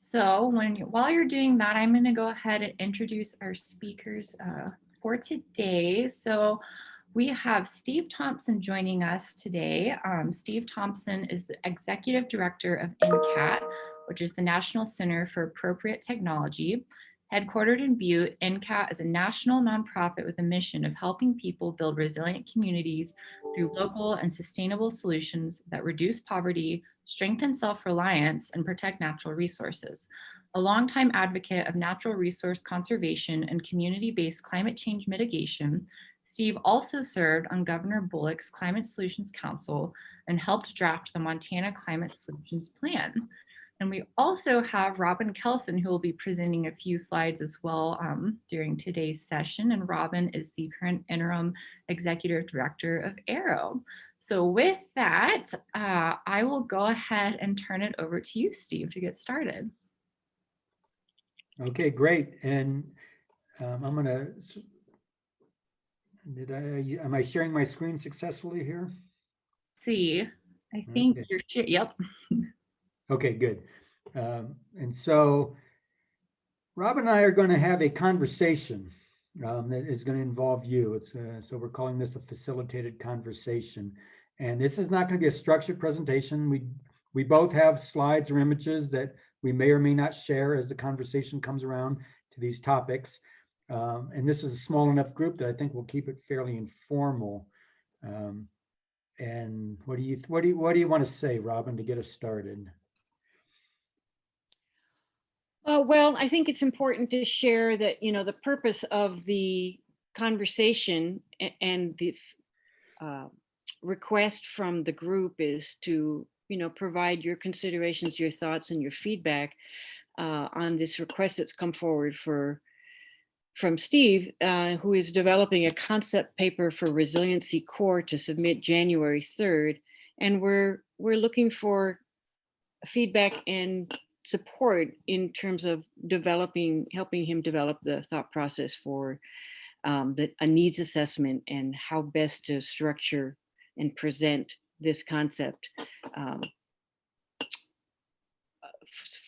So while you're doing that, I'm going to go ahead and introduce our speakers for today. So we have Steve Thompson joining us today. Steve Thompson is the Executive Director of NCAT, which is the National Center for Appropriate Technology. Headquartered in Butte, NCAT is a national nonprofit with a mission of helping people build resilient communities through local and sustainable solutions that reduce poverty, strengthen self-reliance, and protect natural resources. A longtime advocate of natural resource conservation and community-based climate change mitigation, Steve also served on Governor Bullock's Climate Solutions Council and helped draft the Montana Climate Solutions Plan. And we also have Robin Kelson, who will be presenting a few slides as well during today's session. And Robin is the current interim executive director of AERO. So with that, I will go ahead and turn it over to you, Steve, to get started. Okay, great. And I'm gonna, am I sharing my screen successfully here? See, I think Okay. you're, yep. Okay, good. And so Rob and I are going to have a conversation that is going to involve you. So we're calling this a facilitated conversation. And this is not going to be a structured presentation. We both have slides or images that we may or may not share as the conversation comes around to these topics. And this is a small enough group that I think we'll keep it fairly informal. And what do you want to say, Robin, to get us started? Well, I think it's important to share that, the purpose of the conversation and the request from the group is to, provide your considerations, your thoughts, and your feedback on this request that's come forward from Steve, who is developing a concept paper for Resiliency Corps to submit January 3rd. And we're looking for feedback and support in terms of helping him develop the thought process for a needs assessment and how best to structure and present this concept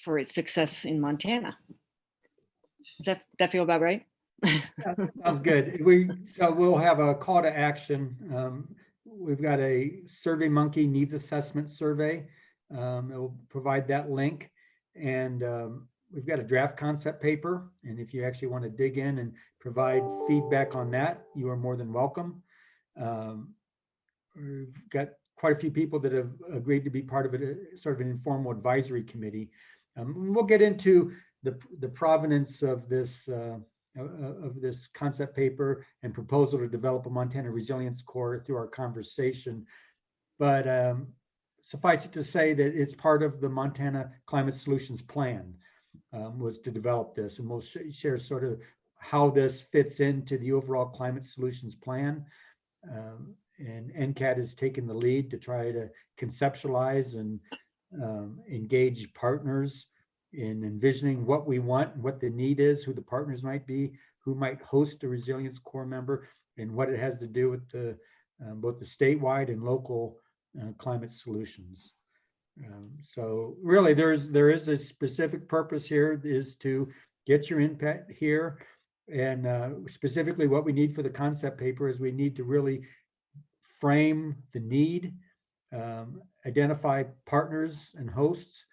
for its success in Montana. Does that feel about right? Sounds good. So we'll have a call to action. We've got a SurveyMonkey needs assessment survey. It will provide that link. And we've got a draft concept paper. And if you actually want to dig in and provide feedback on that, you are more than welcome. We've got quite a few people that have agreed to be part of it, sort of an informal advisory committee. We'll get into the provenance of this concept paper and proposal to develop a Montana Resilience Corps through our conversation. But suffice it to say that it's part of the Montana Climate Solutions Plan, was to develop this, and we'll share sort of how this fits into the overall Climate Solutions Plan. And NCAT has taken the lead to try to conceptualize and engage partners in envisioning what we want, what the need is, who the partners might be, who might host a Resilience Corps member, and what it has to do with both the statewide and local climate solutions. So really there is a specific purpose here, is to get your input here. And specifically what we need for the concept paper is we need to really frame the need, identify partners and hosts,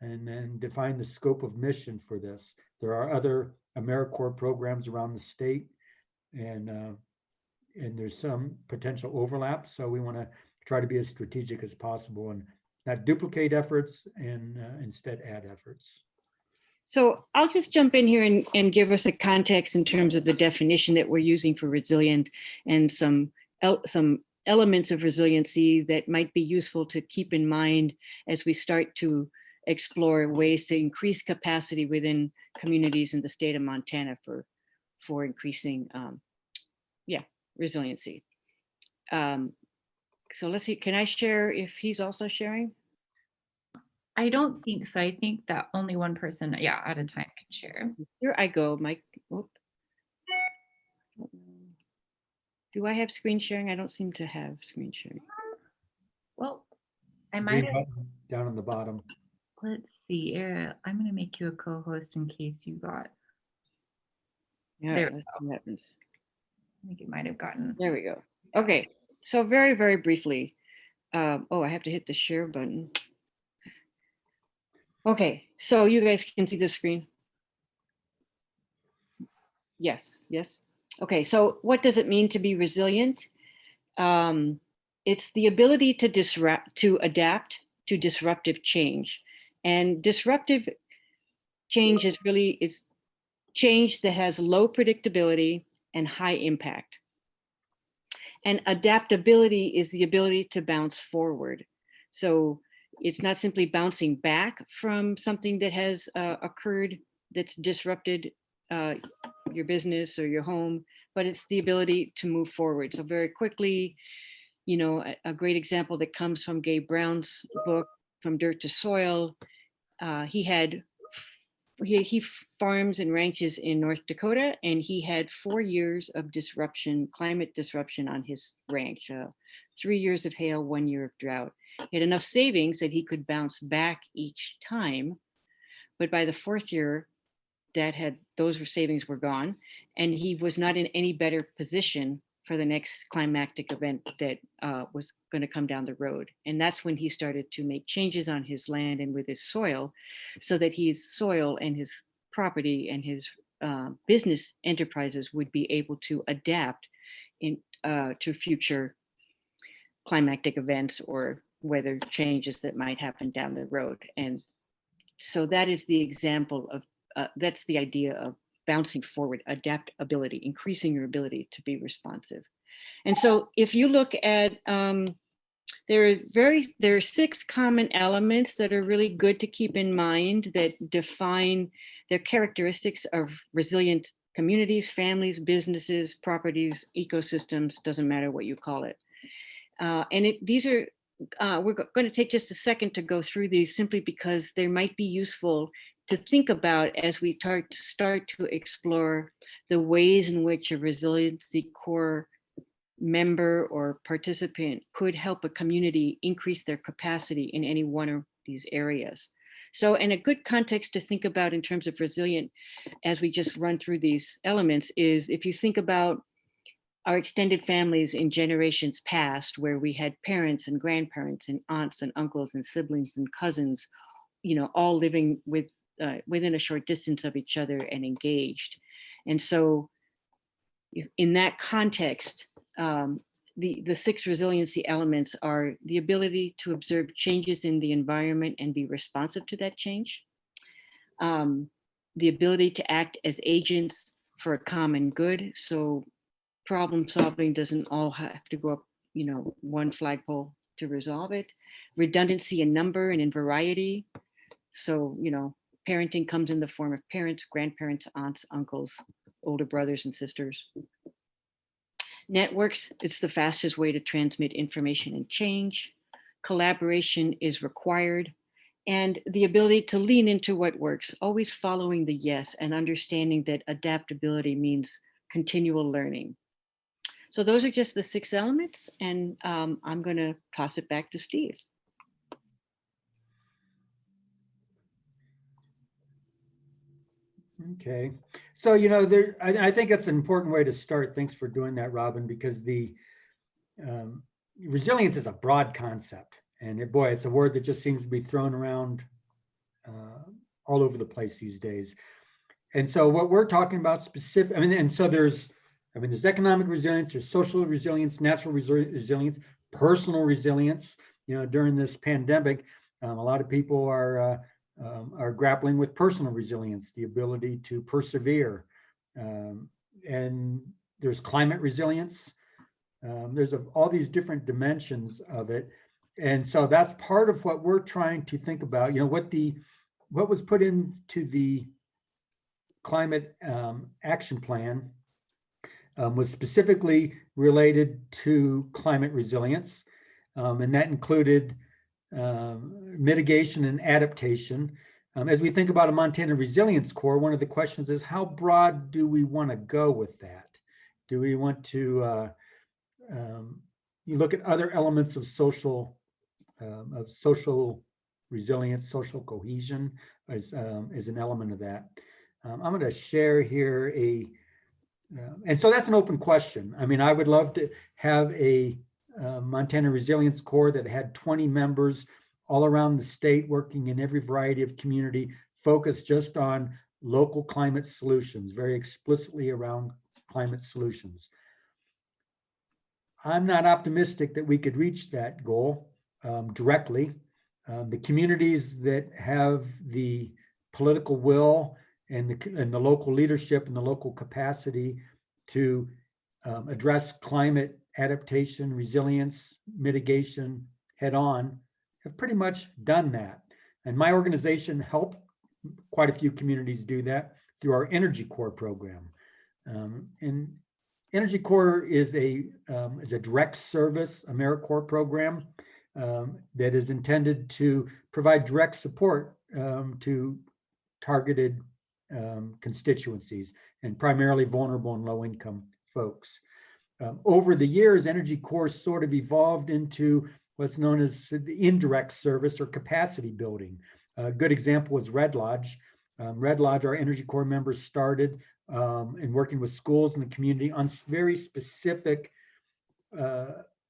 and then define the scope of mission for this. There are other AmeriCorps programs around the state, and there's some potential overlap. So we want to try to be as strategic as possible and not duplicate efforts, and instead add efforts. So I'll just jump in here and give us a context in terms of the definition that we're using for resilient, and some elements of resiliency that might be useful to keep in mind as we start to explore ways to increase capacity within communities in the state of Montana for increasing resiliency. So let's see, can I share if he's also sharing? I don't think so. I think that only one person, at a time can share. Here I go, Mike. Whoop. Do I have screen sharing? I don't seem to have screen sharing. Well, I might have. Down on the bottom. let's see. I'm going to make you a co-host in case you got, Yeah, there. let's see what happens. I think it might have gotten. There we go. Okay, so very, very briefly. Oh, I have to hit the share button. Okay, so you guys can see the screen? Yes, yes. Okay, so what does it mean to be resilient? It's the ability to adapt to disruptive change. And disruptive change is change that has low predictability and high impact. And adaptability is the ability to bounce forward. So it's not simply bouncing back from something that has occurred that's disrupted your business or your home, but it's the ability to move forward. So very quickly, you know, a great example that comes from Gabe Brown's book, From Dirt to Soil. He farms and ranches in North Dakota, and he had 4 years of climate disruption on his ranch. 3 years of hail, 1 year of drought. He had enough savings that he could bounce back each time, but by the 4th year, those savings were gone, and he was not in any better position for the next climatic event that was going to come down the road. And that's when he started to make changes on his land and with his soil, so that his soil and his property and his business enterprises would be able to adapt to future climatic events or weather changes that might happen down the road. And so that is the example of, that's the idea of bouncing forward, adaptability, increasing your ability to be responsive. And so if you look at, there are 6 common elements that are really good to keep in mind that define the characteristics of resilient communities, families, businesses, properties, ecosystems, doesn't matter what you call it. These are, we're going to take just a second to go through these simply because they might be useful to think about as we start to explore the ways in which a Resiliency Corps member or participant could help a community increase their capacity in any one of these areas. So, and a good context to think about in terms of resilient, as we just run through these elements, is if you think about our extended families in generations past, where we had parents and grandparents and aunts and uncles and siblings and cousins, you know, all living within a short distance of each other and engaged. And so in that context, the 6 resiliency elements are the ability to observe changes in the environment and be responsive to that change. The ability to act as agents for a common good. So problem solving doesn't all have to go up, you know, one flagpole to resolve it. Redundancy in number and in variety. So, you know, parenting comes in the form of parents, grandparents, aunts, uncles, older brothers and sisters. Networks, it's the fastest way to transmit information and change. Collaboration is required. And the ability to lean into what works, always following the yes and understanding that adaptability means continual learning. So those are just the 6 elements, and I'm going to toss it back to Steve. Okay, so you know, I think that's an important way to start. Thanks for doing that, Robin, because the resilience is a broad concept, and boy, it's a word that just seems to be thrown around all over the place these days. And so what we're talking about specific, and so there's economic resilience, there's social resilience, natural resilience, personal resilience. You know, during this pandemic, a lot of people are grappling with personal resilience, the ability to persevere. And there's climate resilience. There's all these different dimensions of it. And so that's part of what we're trying to think about. You know, what was put into the climate action plan was specifically related to climate resilience. And that included mitigation and adaptation. As we think about a Montana Resilience Corps, one of the questions is, how broad do we want to go with that? Do we want to you look at other elements of social resilience, social cohesion is an element of that. I'm going to share here and so that's an open question. I mean, I would love to have a Montana Resilience Corps that had 20 members all around the state working in every variety of community, focused just on local climate solutions, very explicitly around climate solutions. I'm not optimistic that we could reach that goal directly. The communities that have the political will and the local leadership and the local capacity to address climate adaptation, resilience, mitigation head on have pretty much done that. And my organization helped quite a few communities do that through our Energy Corps program. And Energy Corps is a direct service AmeriCorps program that is intended to provide direct support to targeted constituencies and primarily vulnerable and low income folks. Over the years, Energy Corps sort of evolved into what's known as the indirect service or capacity building. A good example was Red Lodge. Red Lodge, our Energy Corps members started and working with schools in the community on very specific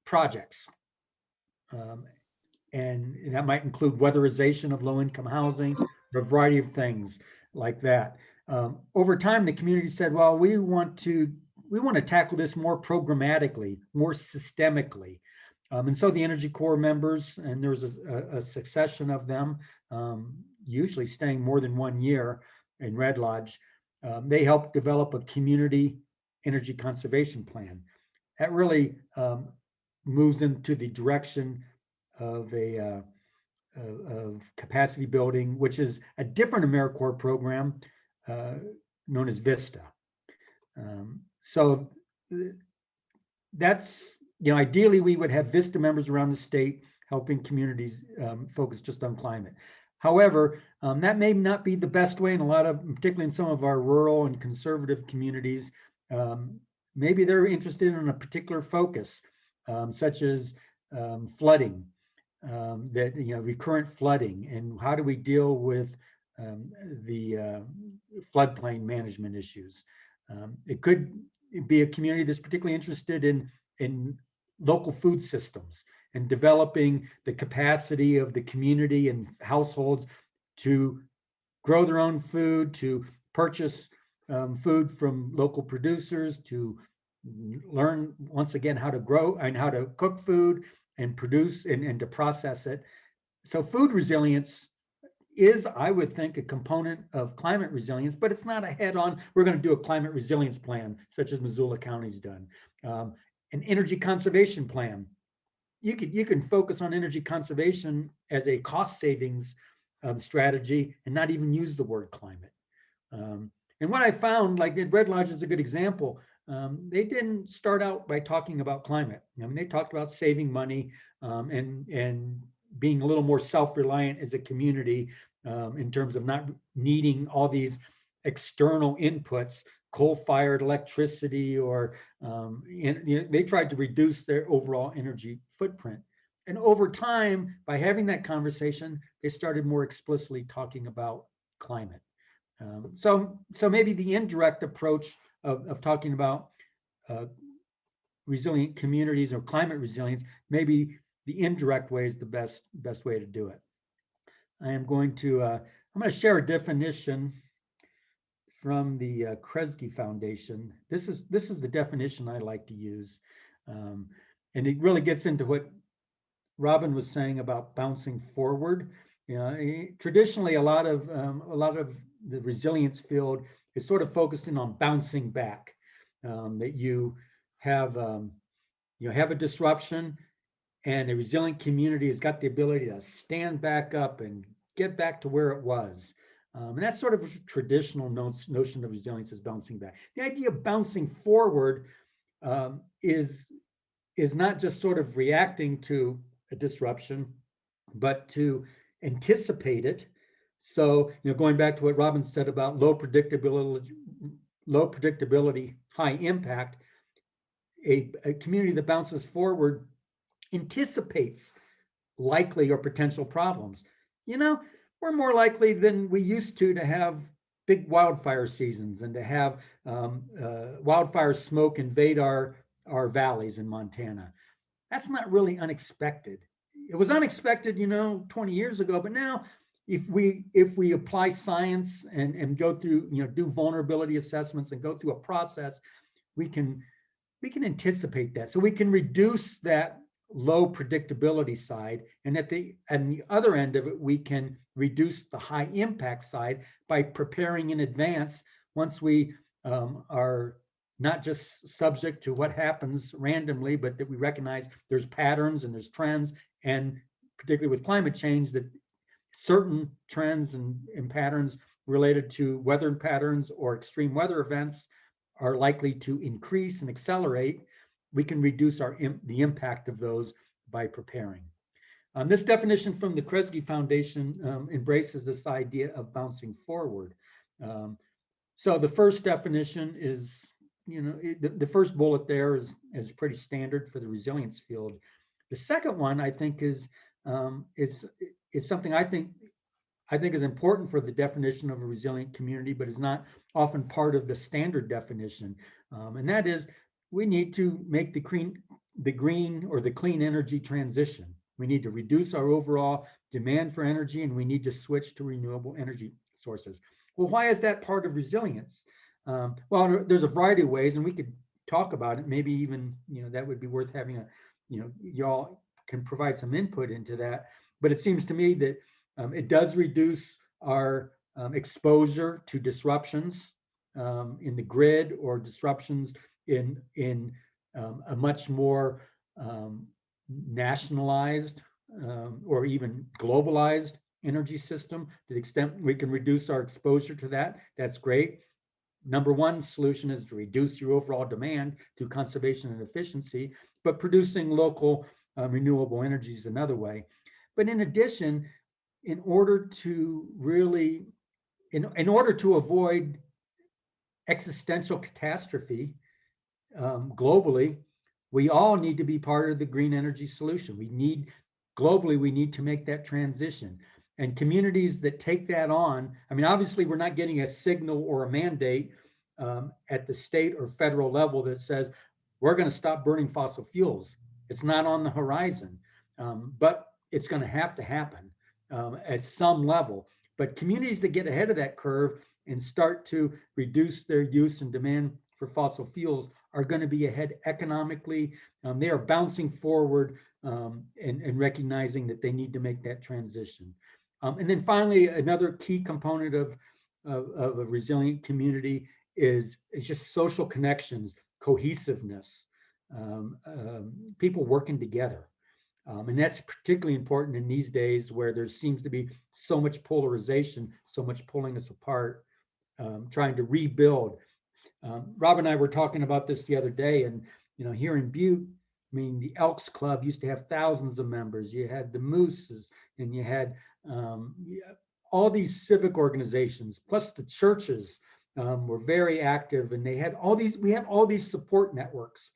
projects. And that might include weatherization of low-income housing, a variety of things like that. Over time, the community said, well, we want to tackle this more programmatically, more systemically. And so the Energy Corps members, and there was a succession of them, usually staying more than 1 year in Red Lodge, they helped develop a community energy conservation plan. That really moves into the direction of of capacity building, which is a different AmeriCorps program known as VISTA. So that's, ideally we would have VISTA members around the state helping communities focus just on climate. However, that may not be the best way in a lot of, particularly in some of our rural and conservative communities. Maybe they're interested in a particular focus, such as flooding, recurrent flooding, and how do we deal with the floodplain management issues. It could be a community that's particularly interested in local food systems and developing the capacity of the community and households to grow their own food, to purchase food from local producers, to learn once again how to grow and how to cook food and produce and to process it. So food resilience is, I would think, a component of climate resilience, but it's not a head-on, we're going to do a climate resilience plan, such as Missoula County's done. An energy conservation plan. You can focus on energy conservation as a cost savings strategy and not even use the word climate. And what I found, like Red Lodge is a good example, they didn't start out by talking about climate. I mean, they talked about saving money and being a little more self-reliant as a community in terms of not needing all these external inputs, coal-fired electricity, or they tried to reduce their overall energy footprint. And over time, by having that conversation, they started more explicitly talking about climate. So maybe the indirect approach of talking about resilient communities or climate resilience, maybe the indirect way is the best way to do it. I'm going to share a definition from the Kresge Foundation. This is the definition I like to use, and it really gets into what Robin was saying about bouncing forward. Traditionally, a lot of the resilience field is sort of focusing on bouncing back. That you have a disruption, and a resilient community has got the ability to stand back up and get back to where it was. And that's sort of a traditional notion of resilience, is bouncing back. The idea of bouncing forward is not just sort of reacting to a disruption, but to anticipate it. So, going back to what Robin said about low predictability, high impact, a community that bounces forward anticipates likely or potential problems. we're more likely than we used to have big wildfire seasons and to have wildfire smoke invade our valleys in Montana. That's not really unexpected. It was unexpected, 20 years ago, but now if we apply science and go through, do vulnerability assessments and go through a process, we can anticipate that. So we can reduce that low predictability side, and at the other end of it, we can reduce the high impact side by preparing in advance once we are not just subject to what happens randomly, but that we recognize there's patterns and there's trends, and particularly with climate change, that certain trends and patterns related to weather patterns or extreme weather events are likely to increase and accelerate. We can reduce the impact of those by preparing. This definition from the Kresge Foundation embraces this idea of bouncing forward. So the first definition is, the first bullet there is pretty standard for the resilience field. The second one, I think, is something I think is important for the definition of a resilient community, but is not often part of the standard definition. And that is, we need to make the green or the clean energy transition. We need to reduce our overall demand for energy, and we need to switch to renewable energy sources. Well, why is that part of resilience? Well, there's a variety of ways, and we could talk about it. Maybe even, that would be worth having y'all can provide some input into that. But it seems to me that it does reduce our exposure to disruptions in the grid or disruptions in a much more nationalized or even globalized energy system. To the extent we can reduce our exposure to that, that's great. Number one solution is to reduce your overall demand through conservation and efficiency, but producing local renewable energy is another way. But in addition, in order to really, in order to avoid existential catastrophe globally, we all need to be part of the green energy solution. Globally, we need to make that transition. And communities that take that on, obviously we're not getting a signal or a mandate at the state or federal level that says, we're going to stop burning fossil fuels. It's not on the horizon, but it's going to happen at some level. But communities that get ahead of that curve and start to reduce their use and demand for fossil fuels are going to be ahead economically. They are bouncing forward and recognizing that they need to make that transition. And then finally, another key component of a resilient community is just social connections, cohesiveness, people working together. And that's particularly important in these days where there seems to be so much polarization, so much pulling us apart, trying to rebuild. Rob and I were talking about this the other day, and here in Butte, the Elks Club used to have thousands of members. You had the Mooses, and you had all these civic organizations, plus the churches were very active, and we had all these support networks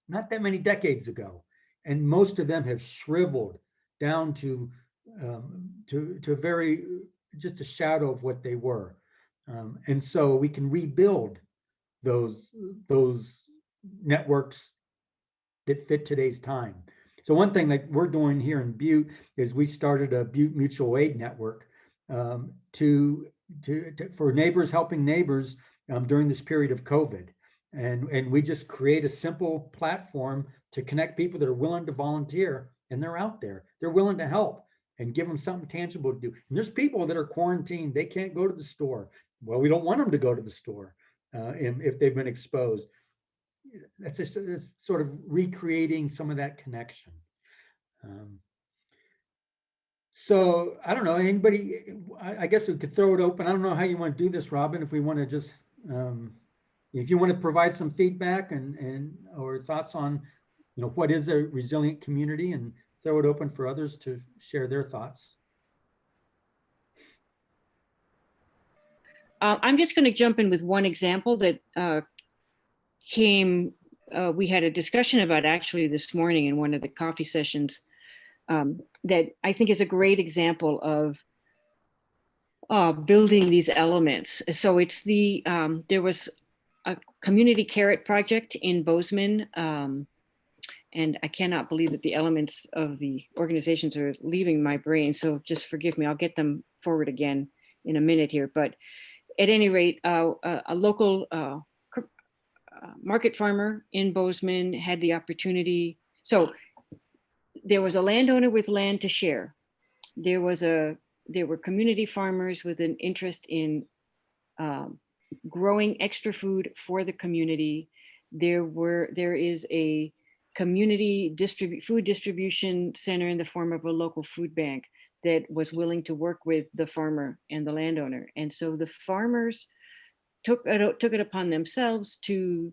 not that many decades ago, and most of them have shriveled down to very just a shadow of what they were, and so we can rebuild those networks that fit today's time. So one thing that we're doing here in Butte is we started a Butte Mutual Aid Network for neighbors helping neighbors during this period of COVID. And we just create a simple platform to connect people that are willing to volunteer, and they're out there. They're willing to help and give them something tangible to do. And there's people that are quarantined. They can't go to the store. Well, we don't want them to go to the store if they've been exposed. That's just it's sort of recreating some of that connection. So I don't know, anybody, I guess we could throw it open. I don't know how you want to do this, Robin, if we want to just, if you want to provide some feedback or thoughts on, what is a resilient community, and throw it open for others to share their thoughts. I'm just going to jump in with one example that we had a discussion about actually this morning in one of the coffee sessions that I think is a great example of building these elements. So it's there was a community carrot project in Bozeman, and I cannot believe that the elements of the organizations are leaving my brain. So just forgive me, I'll get them forward again in a minute here. But at any rate, a local market farmer in Bozeman had the opportunity. So there was a landowner with land to share. There were community farmers with an interest in growing extra food for the community. There is a community food distribution center in the form of a local food bank that was willing to work with the farmer and the landowner. And so the farmers took it upon themselves to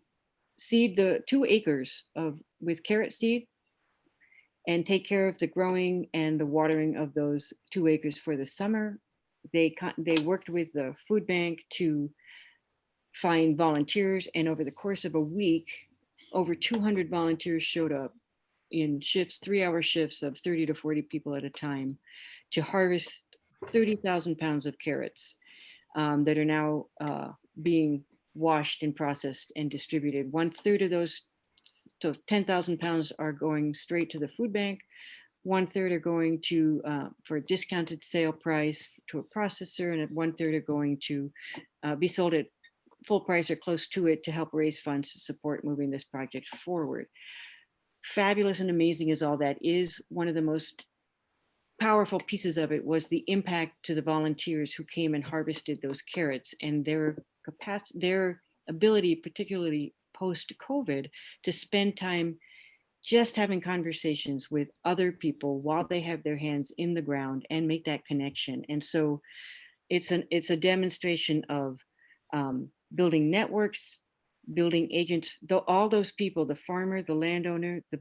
seed the 2 acres with carrot seed and take care of the growing and the watering of those 2 acres for the summer. They worked with the food bank to find volunteers, and over the course of a week, over 200 volunteers showed up in shifts, 3-hour shifts of 30 to 40 people at a time, to harvest 30,000 pounds of carrots that are now being washed and processed and distributed. 1/3 of those, so 10,000 pounds, are going straight to the food bank. 1/3 are going to for a discounted sale price to a processor, and 1/3 are going to be sold at full price or close to it to help raise funds to support moving this project forward. Fabulous and amazing as all that is, one of the most powerful pieces of it was the impact to the volunteers who came and harvested those carrots, and their capacity, their ability, particularly post-COVID, to spend time just having conversations with other people while they have their hands in the ground and make that connection. And so it's a demonstration of building networks, building agents, all those people, the farmer, the landowner, the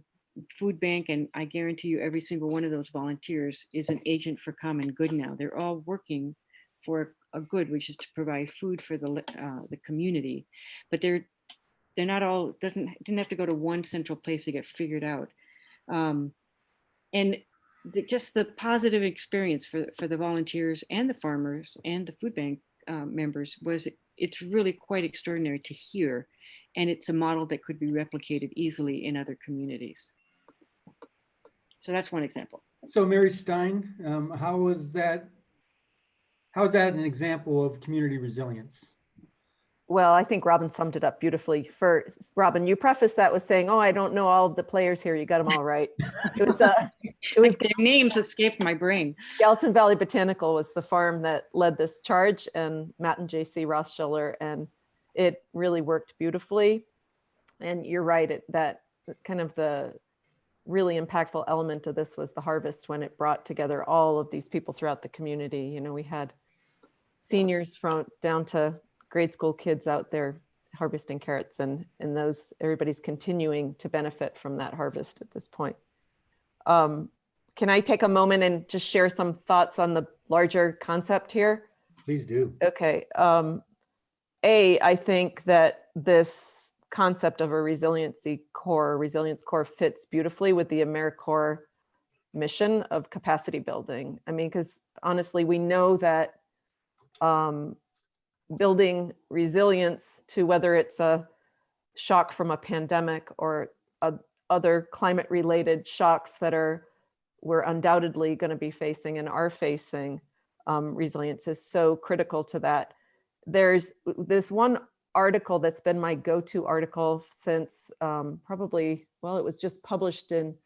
food bank, and I guarantee you every single one of those volunteers is an agent for common good now. They're all working for a good, which is to provide food for the community, but they're not all, didn't have to go to one central place to get figured out. And just the positive experience for the volunteers and the farmers and the food bank members it's really quite extraordinary to hear. And it's a model that could be replicated easily in other communities. So that's one example. So Mary Stein, how is that an example of community resilience? Well, I think Robin summed it up beautifully. Robin, you prefaced that with saying, "Oh, I don't know all the players here. You got them all right." It was their names escaped my brain. Gallatin Valley Botanical was the farm that led this charge, and Matt and JC Rothschiller, and it really worked beautifully. And you're right, that kind of the really impactful element of this was the harvest, when it brought together all of these people throughout the community. You know, we had seniors from down to grade school kids out there harvesting carrots, and everybody's continuing to benefit from that harvest at this point. Can I take a moment and just share some thoughts on the larger concept here? Please do. Okay. I think that this concept of a Resilience Corps fits beautifully with the AmeriCorps mission of capacity building. I mean, because honestly, we know that building resilience to whether it's a shock from a pandemic or other climate related shocks that we're undoubtedly going to be facing and are facing, resilience is so critical to that. There's this one article that's been my go-to article since probably, well, it was just published in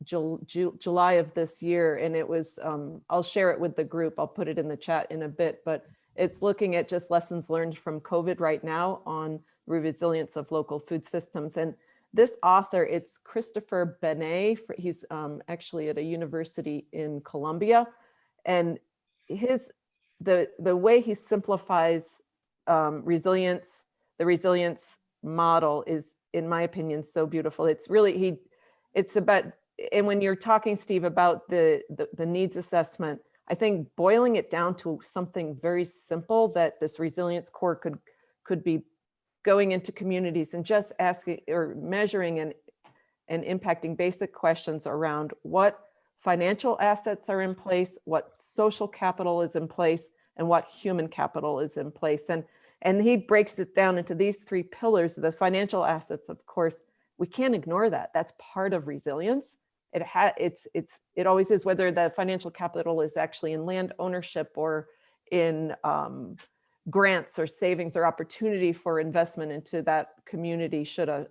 July of this year, and it was, I'll share it with the group, I'll put it in the chat in a bit, but it's looking at just lessons learned from COVID right now on resilience of local food systems. And this author, it's Christopher Benet, he's actually at a university in Columbia, and the way he simplifies resilience, the resilience model is, in my opinion, so beautiful. It's really, it's about, and when you're talking, Steve, about the needs assessment, I think boiling it down to something very simple that this Resilience Corps could be going into communities and just asking or measuring and impacting basic questions around what financial assets are in place, what social capital is in place, and what human capital is in place. And he breaks it down into these three pillars. The financial assets, of course, we can't ignore that. That's part of resilience. It always is, whether the financial capital is actually in land ownership or in grants or savings or opportunity for investment into that community should a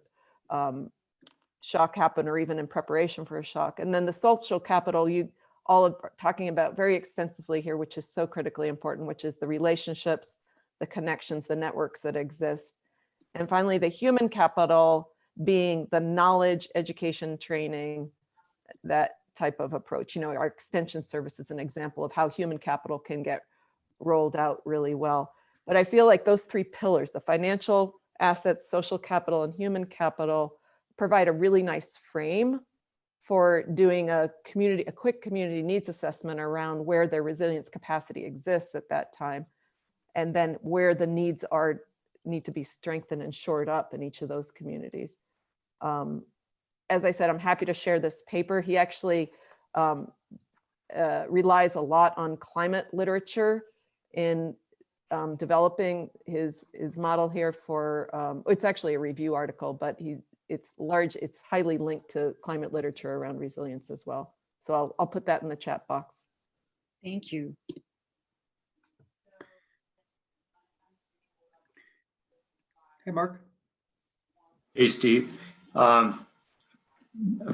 shock happen, or even in preparation for a shock. And then the social capital, you all are talking about very extensively here, which is so critically important, which is the relationships, the connections, the networks that exist. And finally, the human capital being the knowledge, education, training, that type of approach. You know, our extension service is an example of how human capital can get rolled out really well. But I feel like those three pillars, the financial assets, social capital, and human capital, provide a really nice frame for doing a quick community needs assessment around where their resilience capacity exists at that time, and then where the needs need to be strengthened and shored up in each of those communities. As I said, I'm happy to share this paper. He actually relies a lot on climate literature in developing his model here for, it's actually a review article, but it's highly linked to climate literature around resilience as well. So I'll put that in the chat box. Thank you. Hey, Mark. Hey, Steve. I've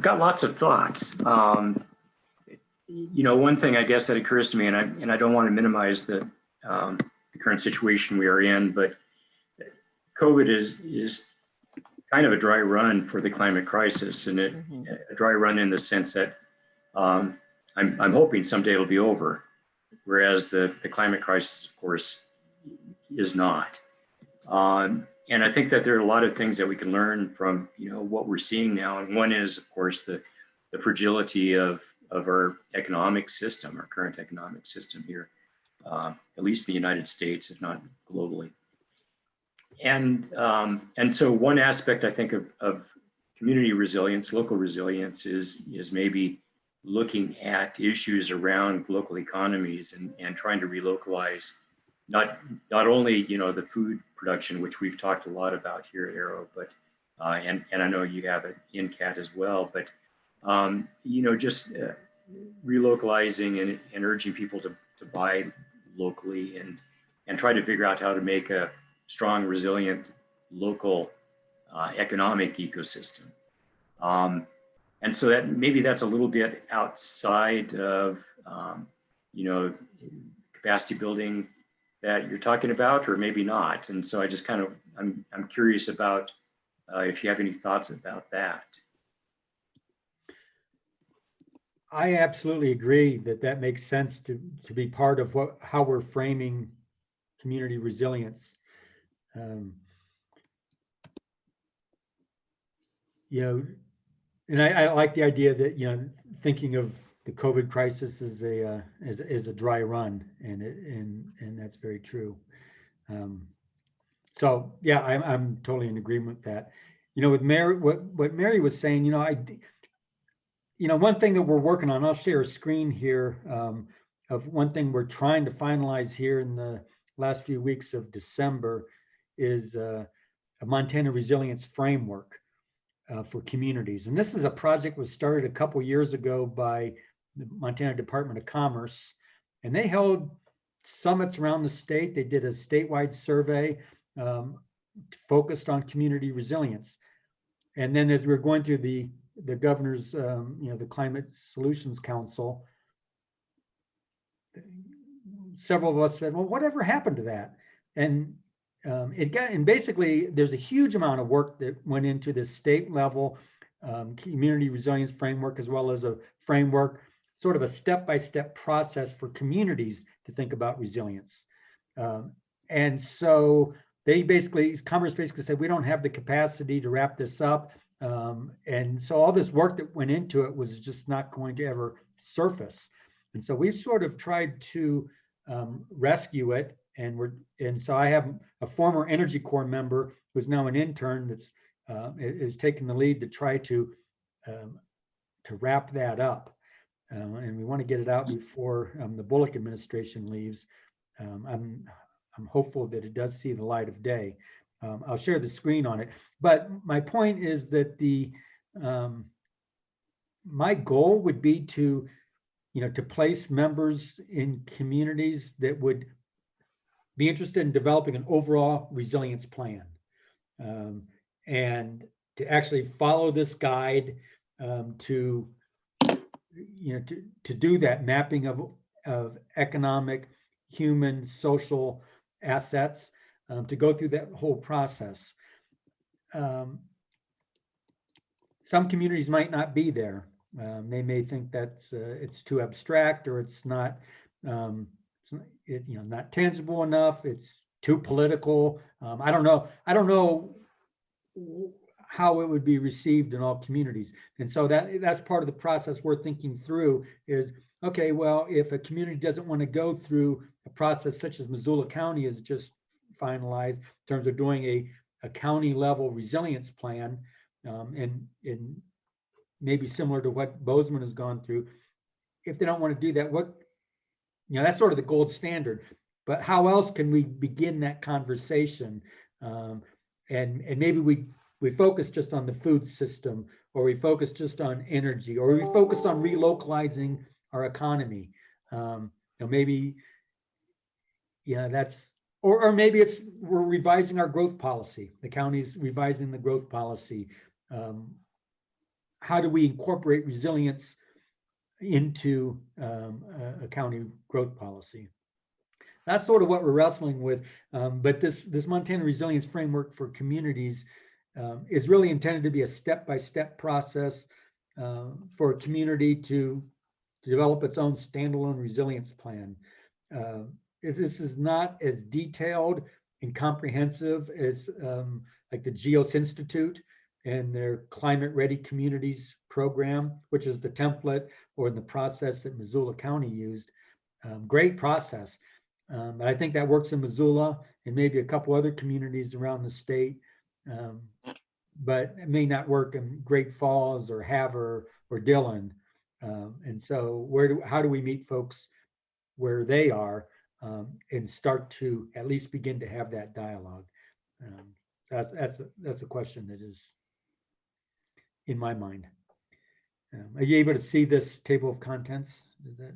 got lots of thoughts. You know, one thing I guess that occurs to me, and I don't want to minimize the current situation we are in, but COVID is kind of a dry run for the climate crisis, and a dry run in the sense that I'm hoping someday it'll be over, whereas the climate crisis, of course, is not. And I think that there are a lot of things that we can learn from, you know, what we're seeing now. And one is, of course, the fragility of our economic system, our current economic system here, at least in the United States, if not globally. And so one aspect I think of community resilience, local resilience, is maybe looking at issues around local economies and trying to relocalize not only, you know, the food production, which we've talked a lot about here at AERO, but and I know you have it NCAT as well, but you know, just relocalizing and urging people to buy locally and try to figure out how to make a strong, resilient local economic ecosystem. And so that maybe that's a little bit outside of you know, capacity building that you're talking about, or maybe not. And so I just kind of, I'm curious about if you have any thoughts about that. I absolutely agree that makes sense to be part of how we're framing community resilience. You know, and I like the idea that, you know, thinking of the COVID crisis as a dry run, and that's very true. So yeah, I'm totally in agreement with that. You know, with Mary, what Mary was saying, you know, one thing that we're working on, I'll share a screen here of one thing we're trying to finalize here in the last few weeks of December is a Montana resilience framework for communities. And this is a project was started a couple years ago by the Montana Department of Commerce, and they held summits around the state. They did a statewide survey focused on community resilience. And then as we were going through the governor's, you know, the Climate Solutions Council, several of us said, well, whatever happened to that? And basically there's a huge amount of work that went into this state level community resilience framework, as well as a framework, sort of a step-by-step process for communities to think about resilience. And so Commerce basically said, we don't have the capacity to wrap this up. And so all this work that went into it was just not going to ever surface. And so we've sort of tried to rescue it. And so I have a former Energy Corps member who's now an intern that's is taking the lead to try to to wrap that up. And we want to get it out before the Bullock administration leaves. I'm hopeful that it does see the light of day. I'll share the screen on it. But my point is that my goal would be to, to place members in communities that would be interested in developing an overall resilience plan, and to actually follow this guide to do that mapping of economic, human, social assets, to go through that whole process. Some communities might not be there. They may think that's it's too abstract, or it's not not tangible enough. It's too political. I don't know how it would be received in all communities. And so that's part of the process we're thinking through is, okay, well, if a community doesn't want to go through a process such as Missoula County has just finalized in terms of doing a county level resilience plan, and maybe similar to what Bozeman has gone through, if they don't want to do that, that's sort of the gold standard. But how else can we begin that conversation? And maybe we focus just on the food system, or we focus just on energy, or we focus on relocalizing our economy. Maybe, that's, or maybe we're revising our growth policy. The county's revising the growth policy. How do we incorporate resilience into a county growth policy? That's sort of what we're wrestling with. But this Montana Resilience Framework for Communities is really intended to be a step-by-step process for a community to develop its own standalone resilience plan. This is not as detailed and comprehensive as like the GEOS Institute and their Climate Ready Communities program, which is the template or the process that Missoula County used. Great process. But I think that works in Missoula and maybe a couple other communities around the state. But it may not work in Great Falls or Havre or Dillon. And so how do we meet folks where they are, and start to at least begin to have that dialogue? That's a question that is in my mind. Are you able to see this table of contents? Is that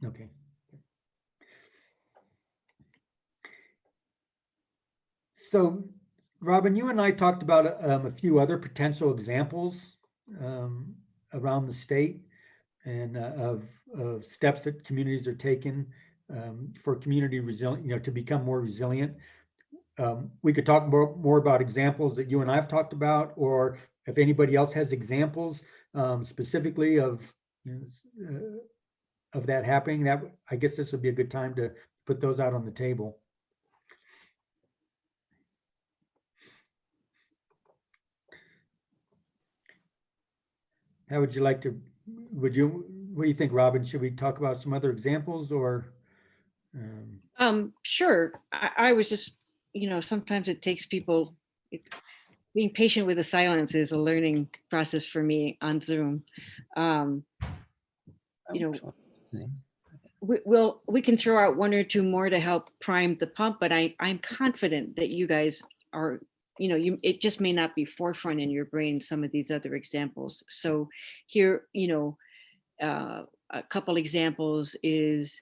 okay? So, Robin, you and I talked about a few other potential examples around the state, and of steps that communities are taking for community resilient, to become more resilient. We could talk more about examples that you and I have talked about, or if anybody else has examples specifically of that happening. That, I guess this would be a good time to put those out on the table. How would you like to, what do you think, Robin? Should we talk about some other examples, or? Sure. I was just, sometimes it takes people, being patient with the silence is a learning process for me on Zoom. We can throw out one or two more to help prime the pump, but I'm confident that you guys are, it just may not be forefront in your brain, some of these other examples. So here, a couple examples is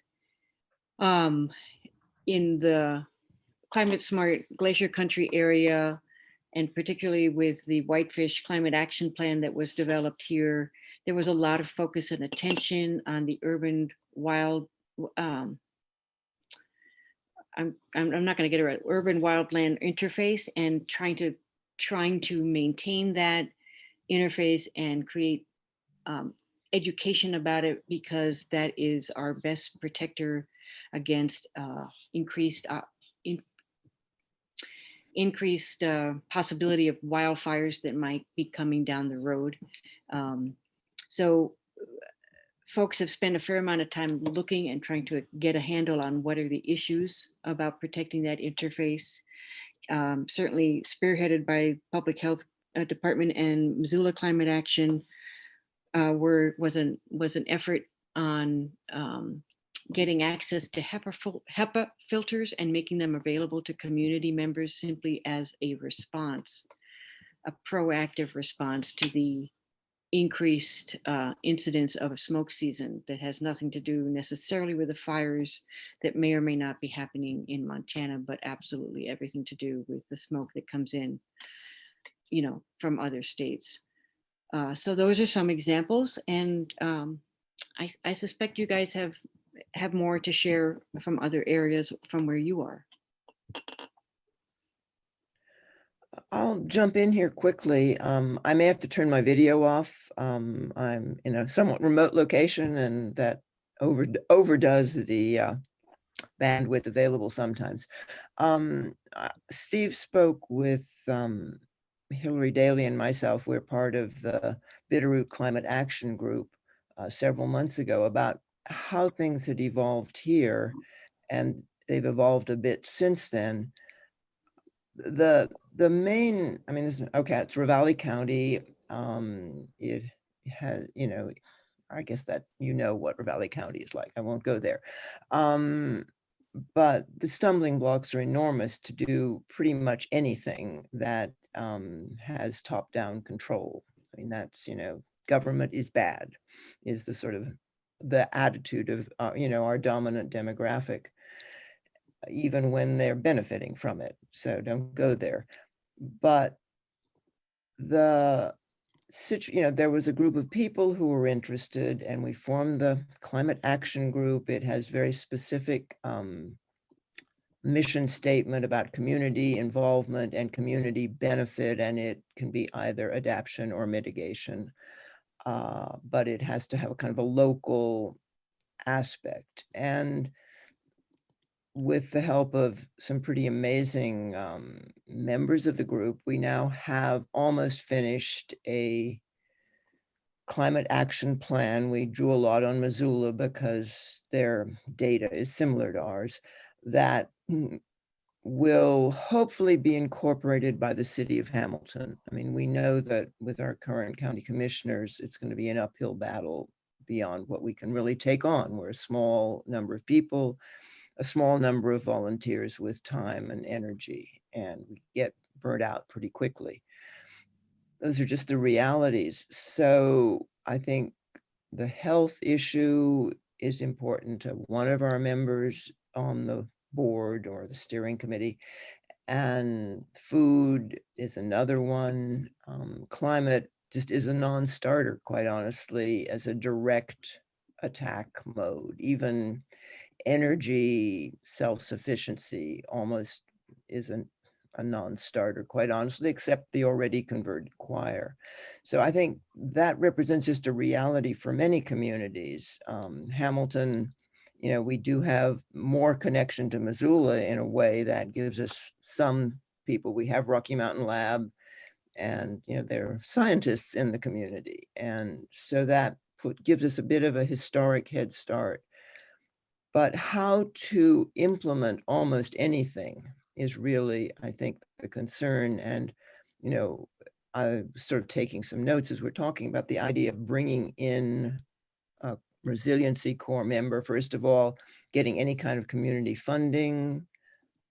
in the climate smart glacier country area, and particularly with the Whitefish Climate Action Plan that was developed here, there was a lot of focus and attention on the urban wild, I'm not going to get it right, urban wildland interface, and trying to maintain that interface and create education about it, because that is our best protector against increased possibility of wildfires that might be coming down the road. So folks have spent a fair amount of time looking and trying to get a handle on what are the issues about protecting that interface. Certainly spearheaded by public health Department and Missoula Climate Action was an effort on getting access to HEPA filters and making them available to community members simply as a response, a proactive response to the increased incidence of a smoke season that has nothing to do necessarily with the fires that may or may not be happening in Montana, but absolutely everything to do with the smoke that comes in, you know, from other states. So those are some examples, and I suspect you guys have more to share from other areas from where you are. I'll jump in here quickly. I may have to turn my video off. I'm in a somewhat remote location, and that overdoes the bandwidth available sometimes. Steve spoke with Hillary Daly and myself. We're part of the Bitterroot Climate Action Group several months ago about how things had evolved here, and they've evolved a bit since then. The main, I mean, okay, it's Ravalli County. It has, you know, I guess that you know what Ravalli County is like. I won't go there. But the stumbling blocks are enormous to do pretty much anything that has top-down control. I mean, that's, you know, government is bad, is the sort of the attitude of, you know, our dominant demographic, even when they're benefiting from it. So don't go there. But the you know, there was a group of people who were interested, and we formed the Climate Action Group. It has very specific mission statement about community involvement and community benefit, and it can be either adaptation or mitigation, but it has to have a kind of a local aspect. And with the help of some pretty amazing members of the group, we now have almost finished a climate action plan. We drew a lot on Missoula because their data is similar to ours, that will hopefully be incorporated by the city of Hamilton. I mean, we know that with our current county commissioners, it's going to be an uphill battle beyond what we can really take on. We're a small number of people, a small number of volunteers with time and energy, and we get burnt out pretty quickly. Those are just the realities. So I think the health issue is important to one of our members on the board or the steering committee, and food is another one. Climate just is a non-starter, quite honestly, as a direct attack mode. Even energy self-sufficiency almost isn't a non-starter, quite honestly, except the already converted choir. So I think that represents just a reality for many communities. Hamilton, you know, we do have more connection to Missoula in a way that gives us some people. We have Rocky Mountain Lab, and, you know, there are scientists in the community. And so that gives us a bit of a historic head start. But how to implement almost anything is really, I think, the concern. And, you know, I'm sort of taking some notes as we're talking about the idea of bringing in a Resiliency Corps member, first of all, getting any kind of community funding,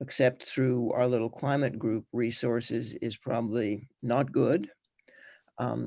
except through our little climate group resources, is probably not good.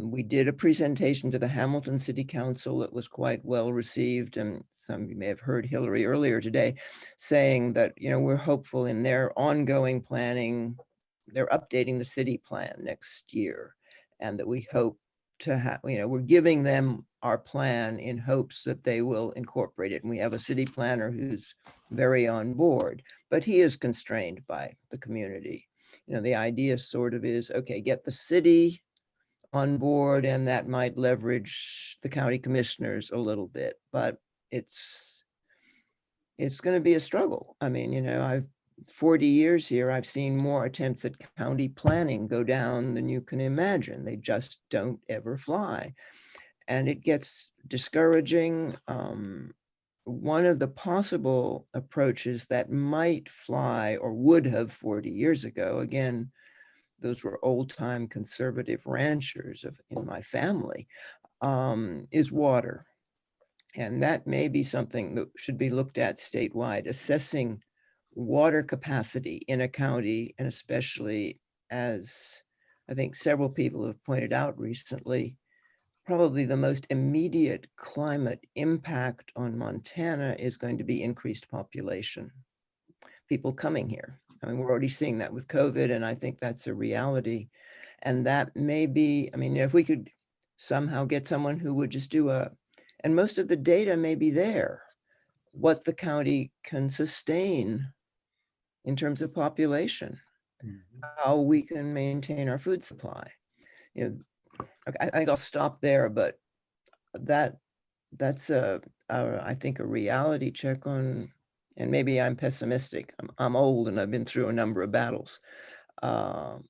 We did a presentation to the Hamilton City Council that was quite well received, and some of you may have heard Hillary earlier today saying that, you know, we're hopeful in their ongoing planning. They're updating the city plan next year, and that we hope to have, you know, we're giving them our plan in hopes that they will incorporate it. And we have a city planner who's very on board, but he is constrained by the community. You know, the idea sort of is, okay, get the city on board, and that might leverage the county commissioners a little bit, but it's going to be a struggle. I mean, you know, I've 40 years here, I've seen more attempts at county planning go down than you can imagine. They just don't ever fly. And it gets discouraging. One of the possible approaches that might fly or would have 40 years ago, again, those were old-time conservative ranchers in my family, is water. And that may be something that should be looked at statewide, assessing water capacity in a county, and especially, as I think several people have pointed out recently, probably the most immediate climate impact on Montana is going to be increased population, people coming here. I mean, we're already seeing that with COVID, and I think that's a reality. And that may be, I mean, if we could somehow get someone who would just do and most of the data may be there, what the county can sustain in terms of population, how we can maintain our food supply. You know, I think I'll stop there, but that's I think a reality check on, and maybe I'm pessimistic. I'm old and I've been through a number of battles, but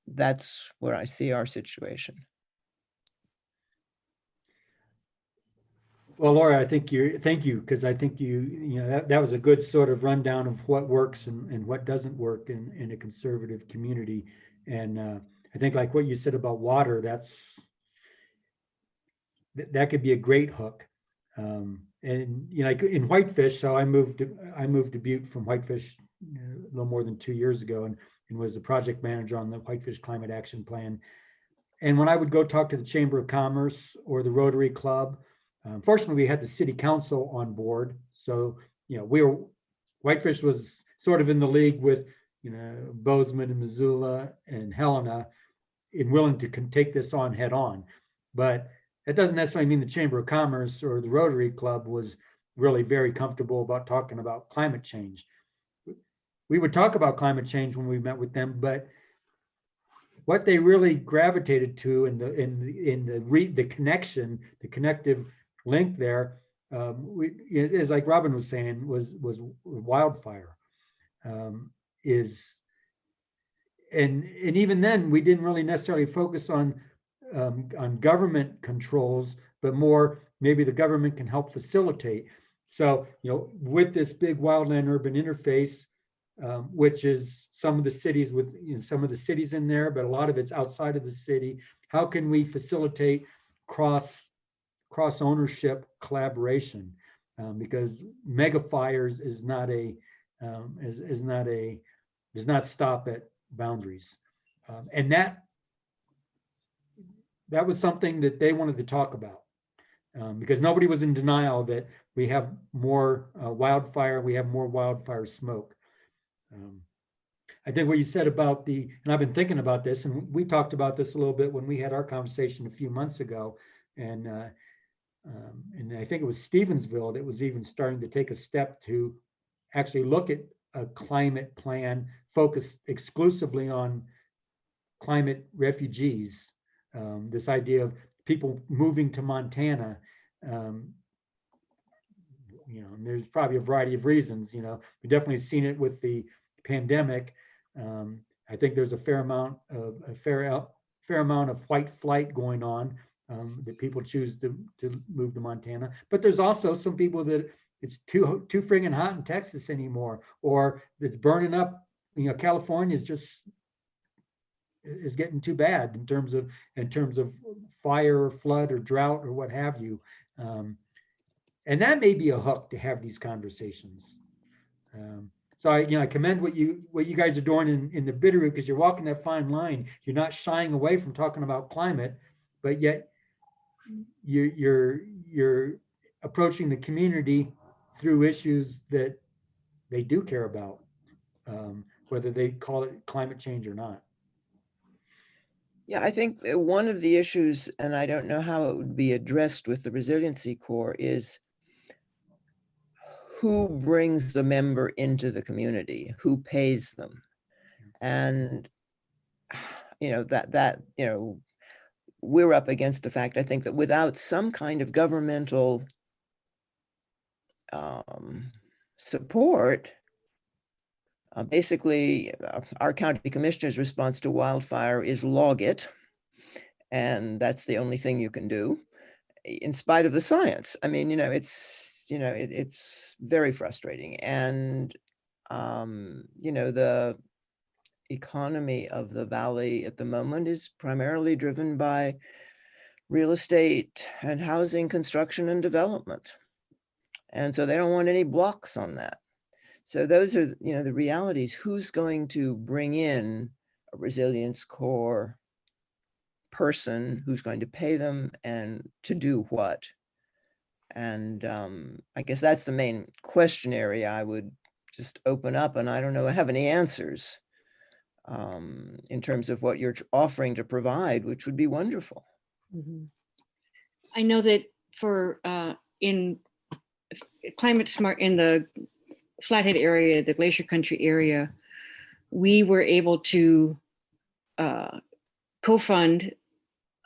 that's where I see our situation. Well, Laura, thank you, because I think that was a good sort of rundown of what works and what doesn't work in a conservative community. And I think, like what you said about water, that could be a great hook. And like in Whitefish, so I moved to Butte from Whitefish a little more than 2 years ago, and was the project manager on the Whitefish Climate Action Plan. And when I would go talk to the Chamber of Commerce or the Rotary Club, fortunately, we had the city council on board. So, Whitefish was sort of in the league with, Bozeman and Missoula and Helena, in willing to take this on head on. But that doesn't necessarily mean the Chamber of Commerce or the Rotary Club was really very comfortable about talking about climate change. We would talk about climate change when we met with them, but what they really gravitated to in the connection, the connective link there, is like Robin was saying, was wildfire. And even then, we didn't really necessarily focus on government controls, but more maybe the government can help facilitate. So, with this big wildland urban interface, which is some of the cities with some of the cities in there, but a lot of it's outside of the city. How can we facilitate cross ownership collaboration? Because mega fires does not stop at boundaries, and that was something that they wanted to talk about, because nobody was in denial that we have more wildfire, we have more wildfire smoke. I think what you said about and I've been thinking about this, and we talked about this a little bit when we had our conversation a few months ago, and I think it was Stevensville that was even starting to take a step to actually look at a climate plan focused exclusively on climate refugees. This idea of people moving to Montana, and there's probably a variety of reasons. We've definitely seen it with the pandemic. I think there's a fair amount of white flight going on, that people choose to move to Montana. But there's also some people that it's too friggin' hot in Texas anymore, or it's burning up. California is getting too bad in terms of fire or flood or drought or what have you. And that may be a hook to have these conversations. So I commend what you guys are doing in the Bitterroot, because you're walking that fine line. You're not shying away from talking about climate, but yet you're approaching the community through issues that they do care about, whether they call it climate change or not. Yeah, I think one of the issues, and I don't know how it would be addressed with the Resiliency Corps, is who brings the member into the community, who pays them. And, we're up against the fact, I think, that without some kind of governmental support, basically, our county commissioner's response to wildfire is log it. And that's the only thing you can do, in spite of the science. I mean, it's very frustrating. And, economy of the valley at the moment is primarily driven by real estate and housing construction and development. And so they don't want any blocks on that. So those are, the realities. Who's going to bring in a Resilience Corps person? Who's going to pay them and to do what? And I guess that's the main question area I would just open up, and I don't know, I have any answers in terms of what you're offering to provide, which would be wonderful. Mhm. I know that for in climate smart, in the Flathead area, the Glacier Country area, we were able to co-fund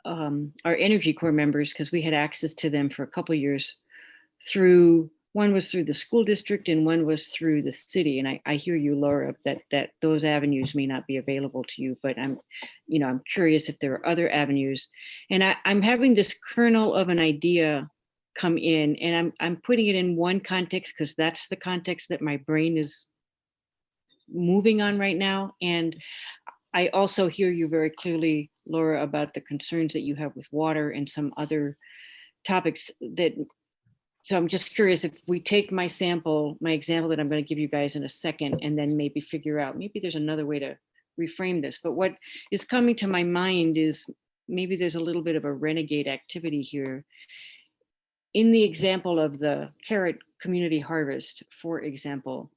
our Energy Corps members, because we had access to them for a couple of years one was through the school district and one was through the city. And I hear you, Laura, that those avenues may not be available to you, but I'm curious if there are other avenues. And I'm having this kernel of an idea come in, and I'm putting it in one context because that's the context that my brain is moving on right now. And I also hear you very clearly, Laura, about the concerns that you have with water and some other topics so I'm just curious if we take my example that I'm going to give you guys in a second, and then maybe figure out, maybe there's another way to reframe this. But what is coming to my mind is maybe there's a little bit of a renegade activity here. In the example of the carrot community harvest, for example,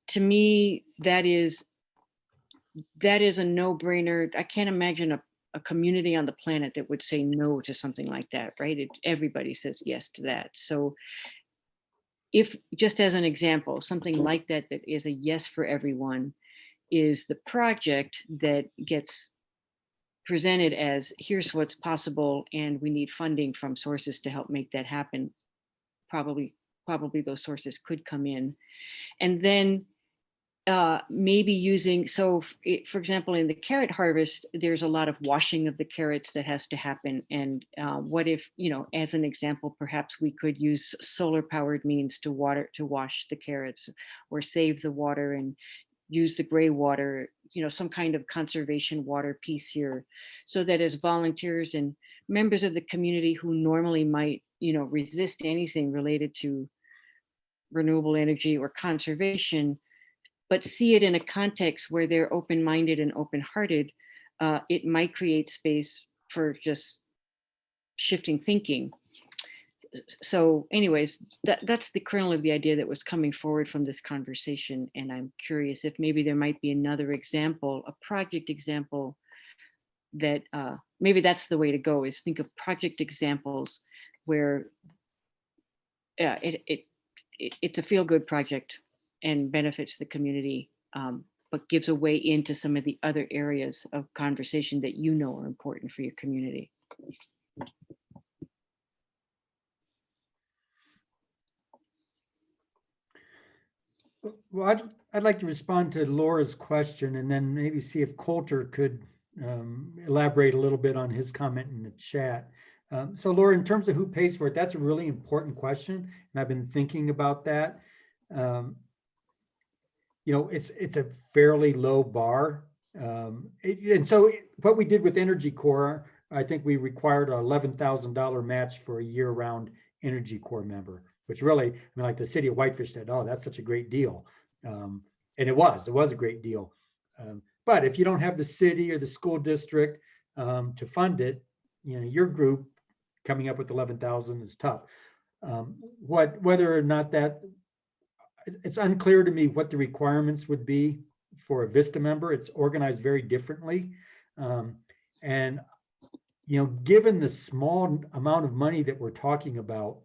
to me, that is a no-brainer. I can't imagine a community on the planet that would say no to something like that, right? Everybody says yes to that. So if, just as an example, something like that is a yes for everyone, is the project that gets presented as, here's what's possible, and we need funding from sources to help make that happen. Probably those sources could come in. And then maybe using, for example, in the carrot harvest, there's a lot of washing of the carrots that has to happen. And what if, as an example, perhaps we could use solar powered means to wash the carrots, or save the water and use the gray water, some kind of conservation water piece here, so that as volunteers and members of the community who normally might, resist anything related to renewable energy or conservation, but see it in a context where they're open-minded and open-hearted, it might create space for just shifting thinking. So anyways, that's the kernel of the idea that was coming forward from this conversation. And I'm curious if maybe there might be another example, a project example, that maybe that's the way to go, is think of project examples where it's a feel-good project and benefits the community, but gives a way into some of the other areas of conversation that are important for your community. Well, I'd like to respond to Laura's question, and then maybe see if Coulter could elaborate a little bit on his comment in the chat. So Laura, in terms of who pays for it, that's a really important question, and I've been thinking about that. It's a fairly low bar. And so what we did with Energy Corps, I think we required an $11,000 match for a year-round Energy Corps member, which really, like the city of Whitefish said, oh, that's such a great deal. And it was a great deal. But if you don't have the city or the school district to fund it, your group coming up with 11,000 is tough. Whether or not that, it's unclear to me what the requirements would be for a VISTA member. It's organized very differently. And, given the small amount of money that we're talking about,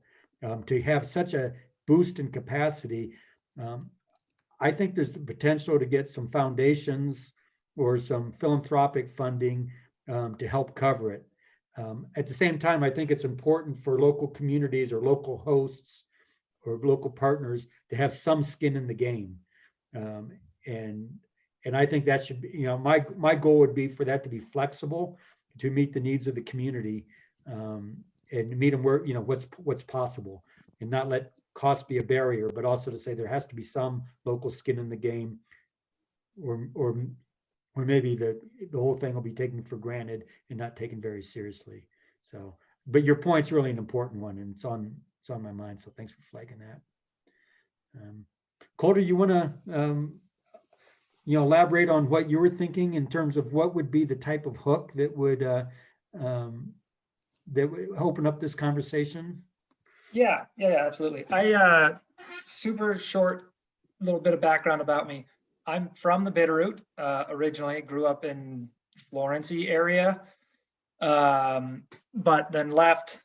to have such a boost in capacity, I think there's the potential to get some foundations or some philanthropic funding to help cover it. At the same time, I think it's important for local communities or local hosts or local partners to have some skin in the game. And I think that should be, my goal would be for that to be flexible to meet the needs of the community, and meet them where, what's possible, and not let cost be a barrier, but also to say there has to be some local skin in the game, or or maybe the whole thing will be taken for granted and not taken very seriously. So, but your point's really an important one, and it's on my mind. So thanks for flagging that. Coulter, you want to elaborate on what you were thinking in terms of what would be the type of hook that would open up this conversation? Yeah, absolutely. Super short little bit of background about me. I'm from the Bitterroot originally. Grew up in Florency area, but then left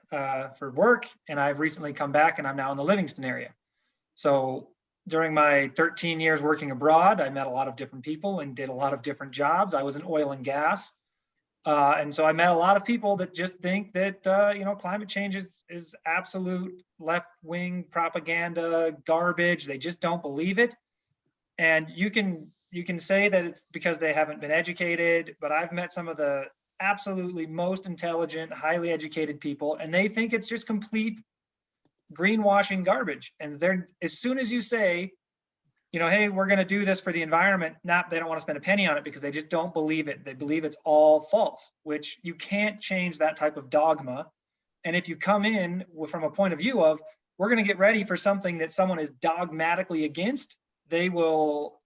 for work, and I've recently come back, and I'm now in the Livingston area. So during my 13 years working abroad, I met a lot of different people and did a lot of different jobs. I was in oil and gas. And so I met a lot of people that just think that, climate change is absolute left-wing propaganda garbage. They just don't believe it. And you can say that it's because they haven't been educated, but I've met some of the absolutely most intelligent, highly educated people, and they think it's just complete greenwashing garbage. And they're, as soon as you say, hey, we're going to do this for the environment, they don't want to spend a penny on it because they just don't believe it. They believe it's all false, which you can't change that type of dogma. And if you come in from a point of view of, we're going to get ready for something that someone is dogmatically against, they will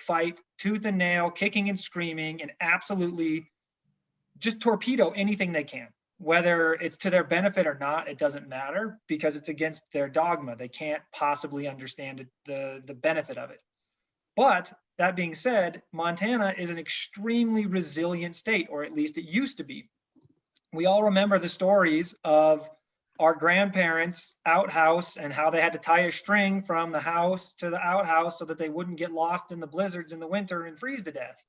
fight tooth and nail, kicking and screaming, and absolutely just torpedo anything they can. Whether it's to their benefit or not, it doesn't matter because it's against their dogma. They can't possibly understand the benefit of it. But that being said, Montana is an extremely resilient state, or at least it used to be. We all remember the stories of our grandparents' outhouse and how they had to tie a string from the house to the outhouse so that they wouldn't get lost in the blizzards in the winter and freeze to death.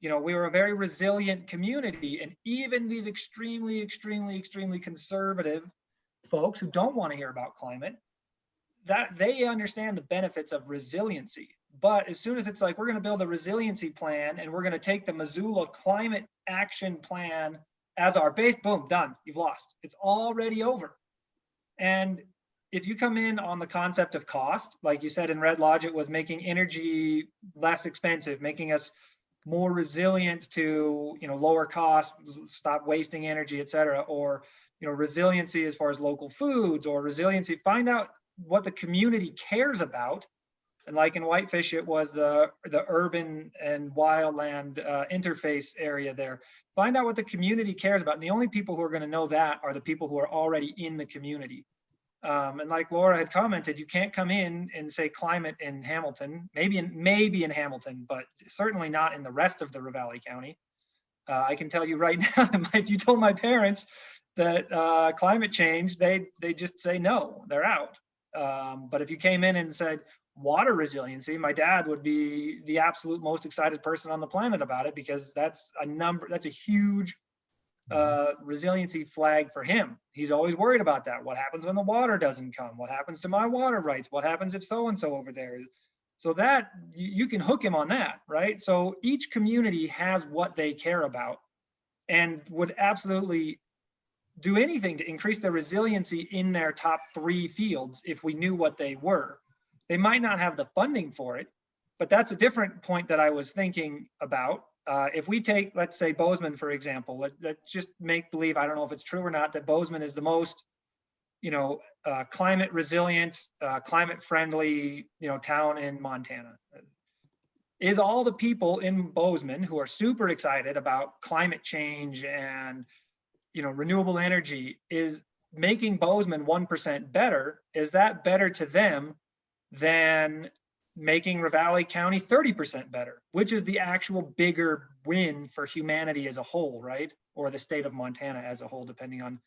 We were a very resilient community, and even these extremely conservative folks who don't want to hear about climate, that they understand the benefits of resiliency. But as soon as it's like, we're going to build a resiliency plan and we're going to take the Missoula climate action plan as our base, boom, done, you've lost. It's already over. And if you come in on the concept of cost, like you said in Red Lodge, it was making energy less expensive, making us more resilient to lower cost, stop wasting energy, et cetera, or resiliency as far as local foods, or resiliency, find out what the community cares about. And like in Whitefish, it was the urban and wildland interface area there. Find out what the community cares about. And the only people who are going to know that are the people who are already in the community. And like Laura had commented, you can't come in and say climate in Hamilton, maybe in Hamilton, but certainly not in the rest of the Ravalli County. I can tell you right now, if you told my parents that climate change, they just say no, they're out. But if you came in and said water resiliency, my dad would be the absolute most excited person on the planet about it, because that's a huge resiliency flag for him. He's always worried about that. What happens when the water doesn't come? What happens to my water rights? What happens if so-and-so over there? So that you can hook him on that, right? So each community has what they care about and would absolutely do anything to increase their resiliency in their top 3 fields if we knew what they were. They might not have the funding for it, but that's a different point that I was thinking about. If we take, let's say, Bozeman, for example, let's just make believe, I don't know if it's true or not, that Bozeman is the most, climate resilient, climate friendly, town in Montana. Is all the people in Bozeman who are super excited about climate change and, renewable energy, is making Bozeman 1% better? Is that better to them than making Ravalli County 30% better, which is the actual bigger win for humanity as a whole, right? Or the state of Montana as a whole, depending on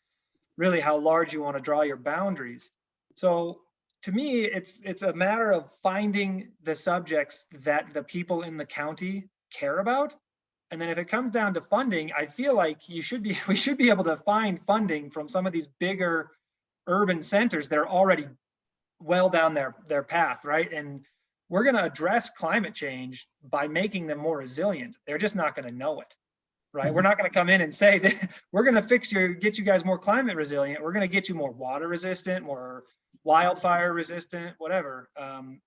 really how large you want to draw your boundaries. So to me, it's a matter of finding the subjects that the people in the county care about. And then if it comes down to funding, I feel like we should be able to find funding from some of these bigger urban centers that are already well down their path, right? And we're going to address climate change by making them more resilient. They're just not going to know it, right? We're not going to come in and say that we're going to get you guys more climate resilient. We're going to get you more water resistant, more wildfire resistant, whatever. And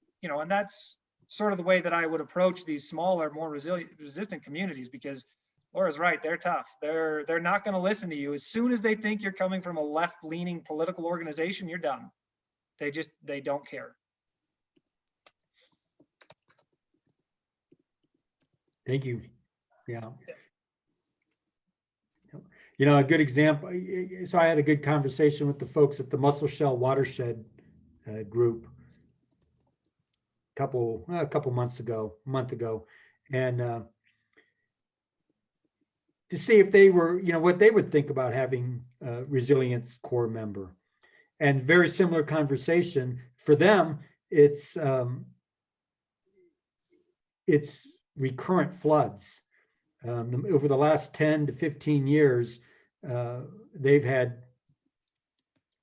that's sort of the way that I would approach these smaller, more resistant communities, because Laura's right, they're tough. They're not going to listen to you. As soon as they think you're coming from a left-leaning political organization, you're done. They don't care. Thank you. Yeah. You know, a good example, so I had a good conversation with the folks at the Musselshell Watershed group a couple months ago, a month ago, and to see if they were, you know, what they would think about having a Resilience Corps member. And very similar conversation for them. It's recurrent floods. Over the last 10 to 15 years, they've had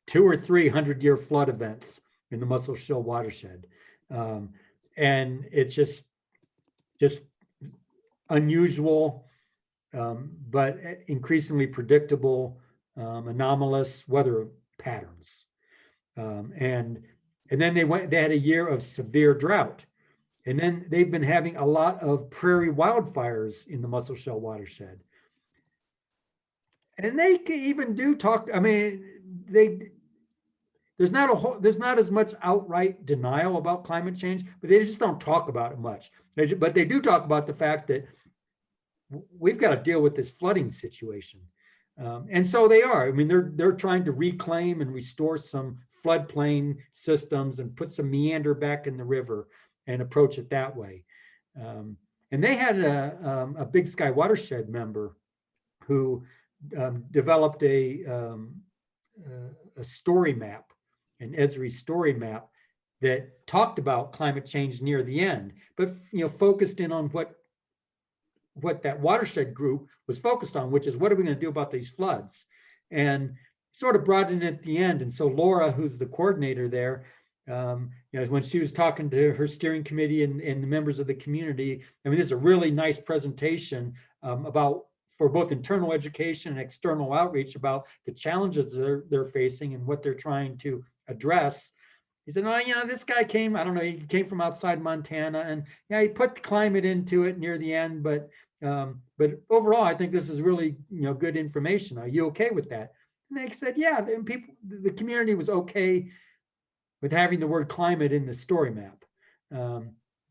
200 or 300-year flood events in the Musselshell watershed. And it's just unusual, but increasingly predictable, anomalous weather patterns. And then they had a year of severe drought. And then they've been having a lot of prairie wildfires in the Musselshell watershed. And they can even do talk, I mean, there's not as much outright denial about climate change, but they just don't talk about it much. But they do talk about the fact that we've got to deal with this flooding situation. And so they are. I mean, they're trying to reclaim and restore some floodplain systems and put some meander back in the river and approach it that way. And they had a Big Sky Watershed member who developed a story map, an Esri story map that talked about climate change near the end, but focused in on what that watershed group was focused on, which is what are we going to do about these floods, and sort of brought in at the end. And so Laura, who's the coordinator there, when she was talking to her steering committee and the members of the community, I mean, this is a really nice presentation about, for both internal education and external outreach, about the challenges they're facing and what they're trying to address. He said, "Oh, this guy came, I don't know, he came from outside Montana, and he put the climate into it near the end, but overall, I think this is really, good information. Are you okay with that?" And they said, "Yeah." And the community was okay with having the word climate in the story map,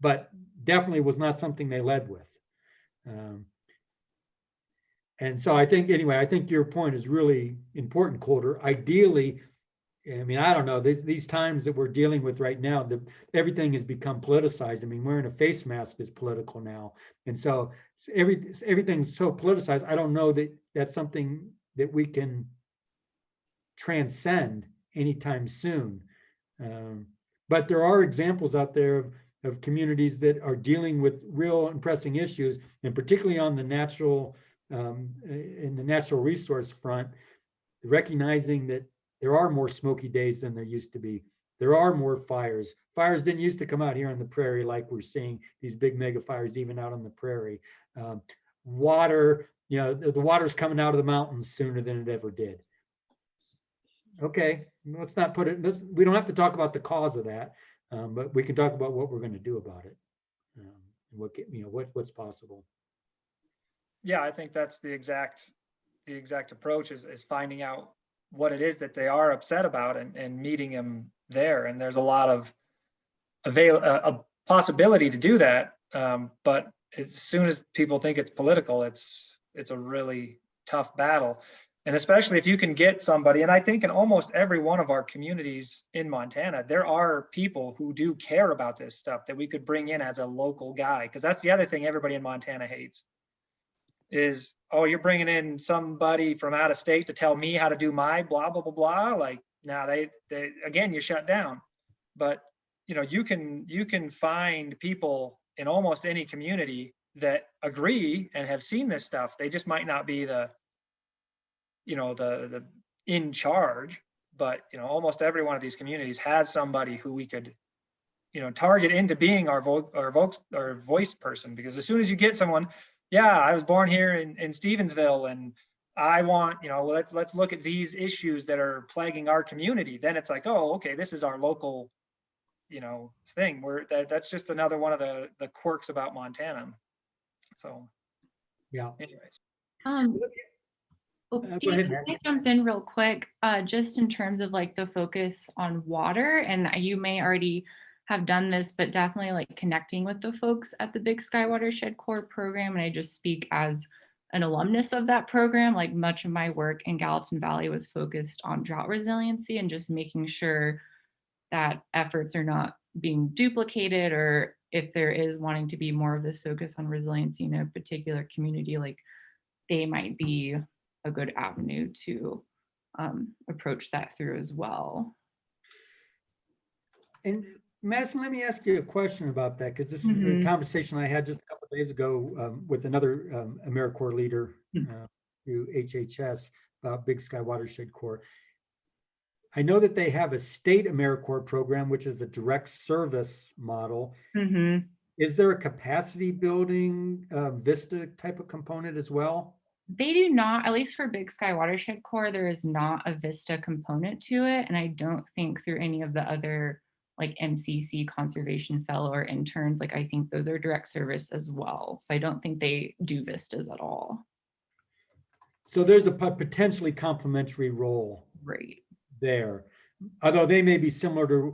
but definitely was not something they led with. And so I think your point is really important, Coulter. Ideally, I mean, I don't know, these times that we're dealing with right now, everything has become politicized. I mean, wearing a face mask is political now. And so everything's so politicized. I don't know that that's something that we can transcend anytime soon. But there are examples out there of communities that are dealing with real and pressing issues, and particularly on the natural resource front, recognizing that there are more smoky days than there used to be. There are more fires. Fires didn't used to come out here on the prairie like we're seeing these big mega fires even out on the prairie. Water, the water's coming out of the mountains sooner than it ever did. Okay, let's not put it, we don't have to talk about the cause of that, but we can talk about what we're going to do about it, and what's possible. Yeah, I think that's the exact approach is finding out what it is that they are upset about and meeting them there. And there's a lot of a possibility to do that, but as soon as people think it's political, it's a really tough battle. And especially if you can get somebody, and I think in almost every one of our communities in Montana, there are people who do care about this stuff that we could bring in as a local guy. Because that's the other thing everybody in Montana hates is, oh, you're bringing in somebody from out of state to tell me how to do my blah, blah, blah, blah. Like, now they again, you shut down. But, you can find people in almost any community that agree and have seen this stuff. They just might not be the in charge, but almost every one of these communities has somebody who we could target into being our voice person. Because as soon as you get someone, yeah, I was born here in Stevensville and I want, let's look at these issues that are plaguing our community, then it's like, oh, okay, this is our local thing where that's just another one of the quirks about Montana. So Yeah. anyways. Well, Go Steve, ahead, can Matt. I jump in real quick, just in terms of like the focus on water, and you may already have done this, but definitely like connecting with the folks at the Big Sky Watershed Corps program. And I just speak as an alumnus of that program. Like much of my work in Gallatin Valley was focused on drought resiliency and just making sure that efforts are not being duplicated, or if there is wanting to be more of this focus on resiliency in a particular community, like they might be a good avenue to approach that through as well. And Madison, let me ask you a question about that, because this is a conversation I had just a couple of days ago with another AmeriCorps leader through HHS about Big Sky Watershed Corps. I know that they have a state AmeriCorps program, which is a direct service model. Is there a capacity building VISTA type of component as well? They do not, at least for Big Sky Watershed Corps, there is not a VISTA component to it. And I don't think through any of the other like MCC conservation fellow or interns, like I think those are direct service as well. So I don't think they do VISTAs at all. So there's a potentially complementary role there, although they may be similar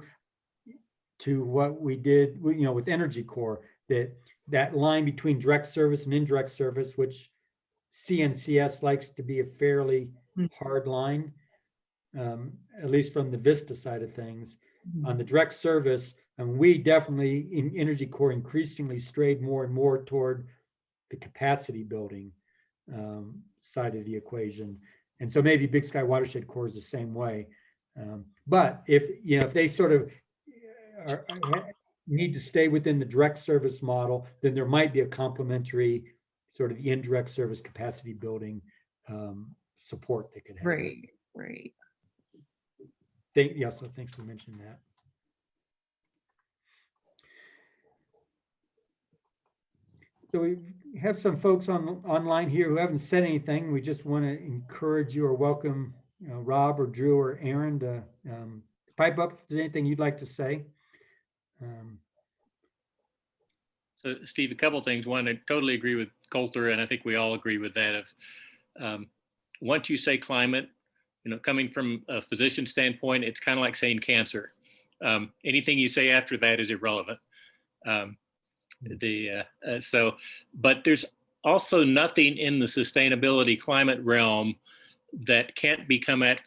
to what we did, with Energy Corps, that line between direct service and indirect service, which CNCS likes to be a fairly hard line, at least from the VISTA side of things. On the direct service, and we definitely in Energy Corps increasingly strayed more and more toward the capacity building side of the equation. And so maybe Big Sky Watershed Corps is the same way. But if they sort of need to stay within the direct service model, then there might be a complementary sort of the indirect service capacity building support they could have. Right. So thanks for mentioning that. So we have some folks online here who haven't said anything. We just want to encourage you or welcome Rob or Drew or Aaron to pipe up if there's anything you'd like to say. So Steve, a couple of things. One, I totally agree with Coulter, and I think we all agree with that. Once you say climate, coming from a physician standpoint, it's kind of like saying cancer. Anything you say after that is irrelevant. But there's also nothing in the sustainability climate realm that can't be can't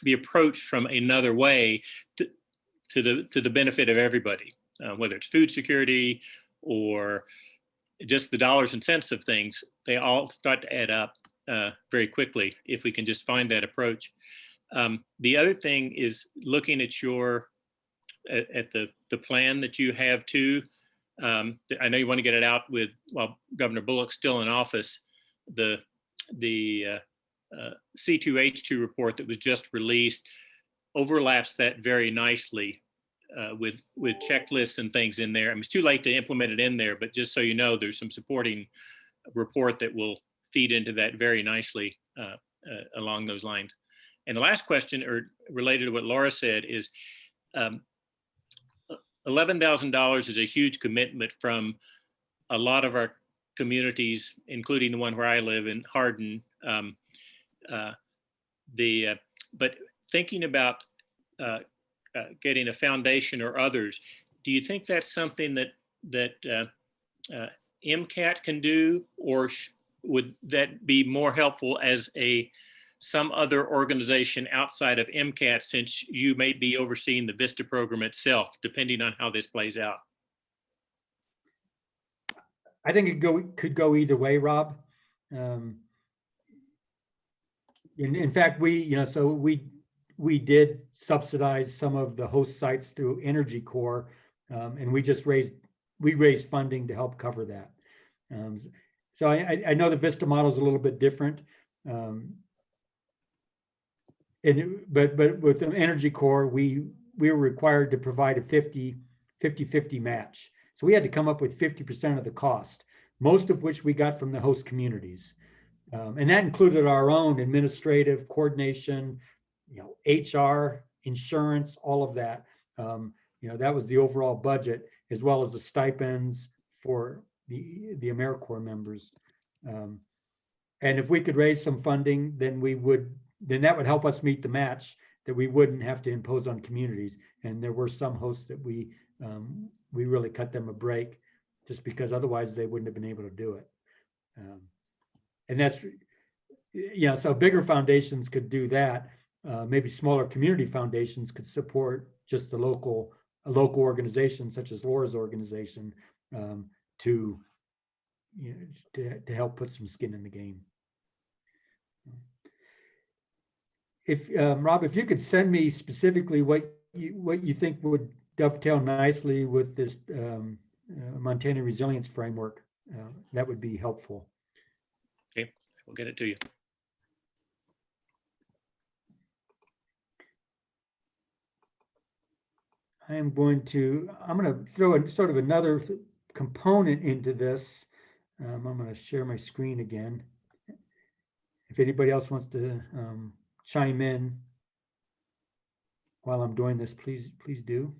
be approached from another way to the benefit of everybody, whether it's food security or just the dollars and cents of things. They all start to add up very quickly if we can just find that approach. The other thing is looking at the plan that you have too. I know you want to get it out while Governor Bullock's still in office. The C2H2 report that was just released overlaps that very nicely with checklists and things in there. I mean, it's too late to implement it in there, but just so you know, there's some supporting report that will feed into that very nicely along those lines. And the last question, or related to what Laura said, is $11,000 is a huge commitment from a lot of our communities, including the one where I live in Hardin. But thinking about getting a foundation or others, do you think that's something that NCAT can do, or would that be more helpful as some other organization outside of NCAT, since you may be overseeing the VISTA program itself, depending on how this plays out? I think it could go either way, Rob. In fact, we did subsidize some of the host sites through Energy Corps, and we raised funding to help cover that. So I know the VISTA model is a little bit different. But with the Energy Corps, we were required to provide a 50-50 match. So we had to come up with 50% of the cost, most of which we got from the host communities. And that included our own administrative coordination, HR, insurance, all of that. That was the overall budget, as well as the stipends for the AmeriCorps members. And if we could raise some funding, then that would help us meet the match that we wouldn't have to impose on communities. And there were some hosts that we really cut them a break, just because otherwise they wouldn't have been able to do it. And that's, so bigger foundations could do that. Maybe smaller community foundations could support just a local organization such as Laura's organization to help put some skin in the game. If Rob, if you could send me specifically what you think would dovetail nicely with this Montana Resilience Framework, that would be helpful. Okay, we'll get it to you. I'm going to throw a sort of another component into this. I'm going to share my screen again. If anybody else wants to chime in while I'm doing this, please do.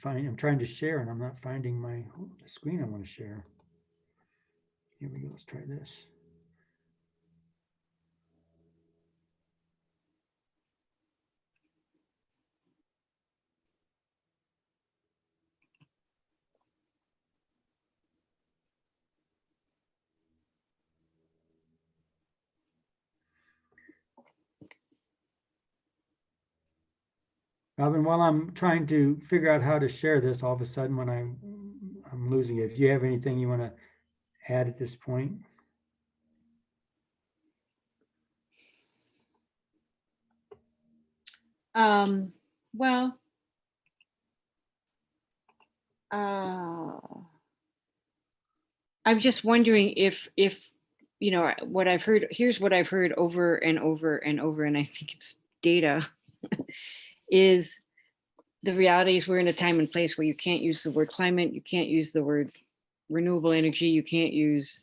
I'm trying to share and I'm not finding my screen I want to share. Here we go. Let's try this. Robin, while I'm trying to figure out how to share this, all of a sudden when I'm losing it. If you have anything you want to add at this point? Well, I'm just wondering if what I've heard. Here's what I've heard over and over and over, and I think it's data. Is the reality is we're in a time and place where you can't use the word climate, you can't use the word renewable energy, you can't use,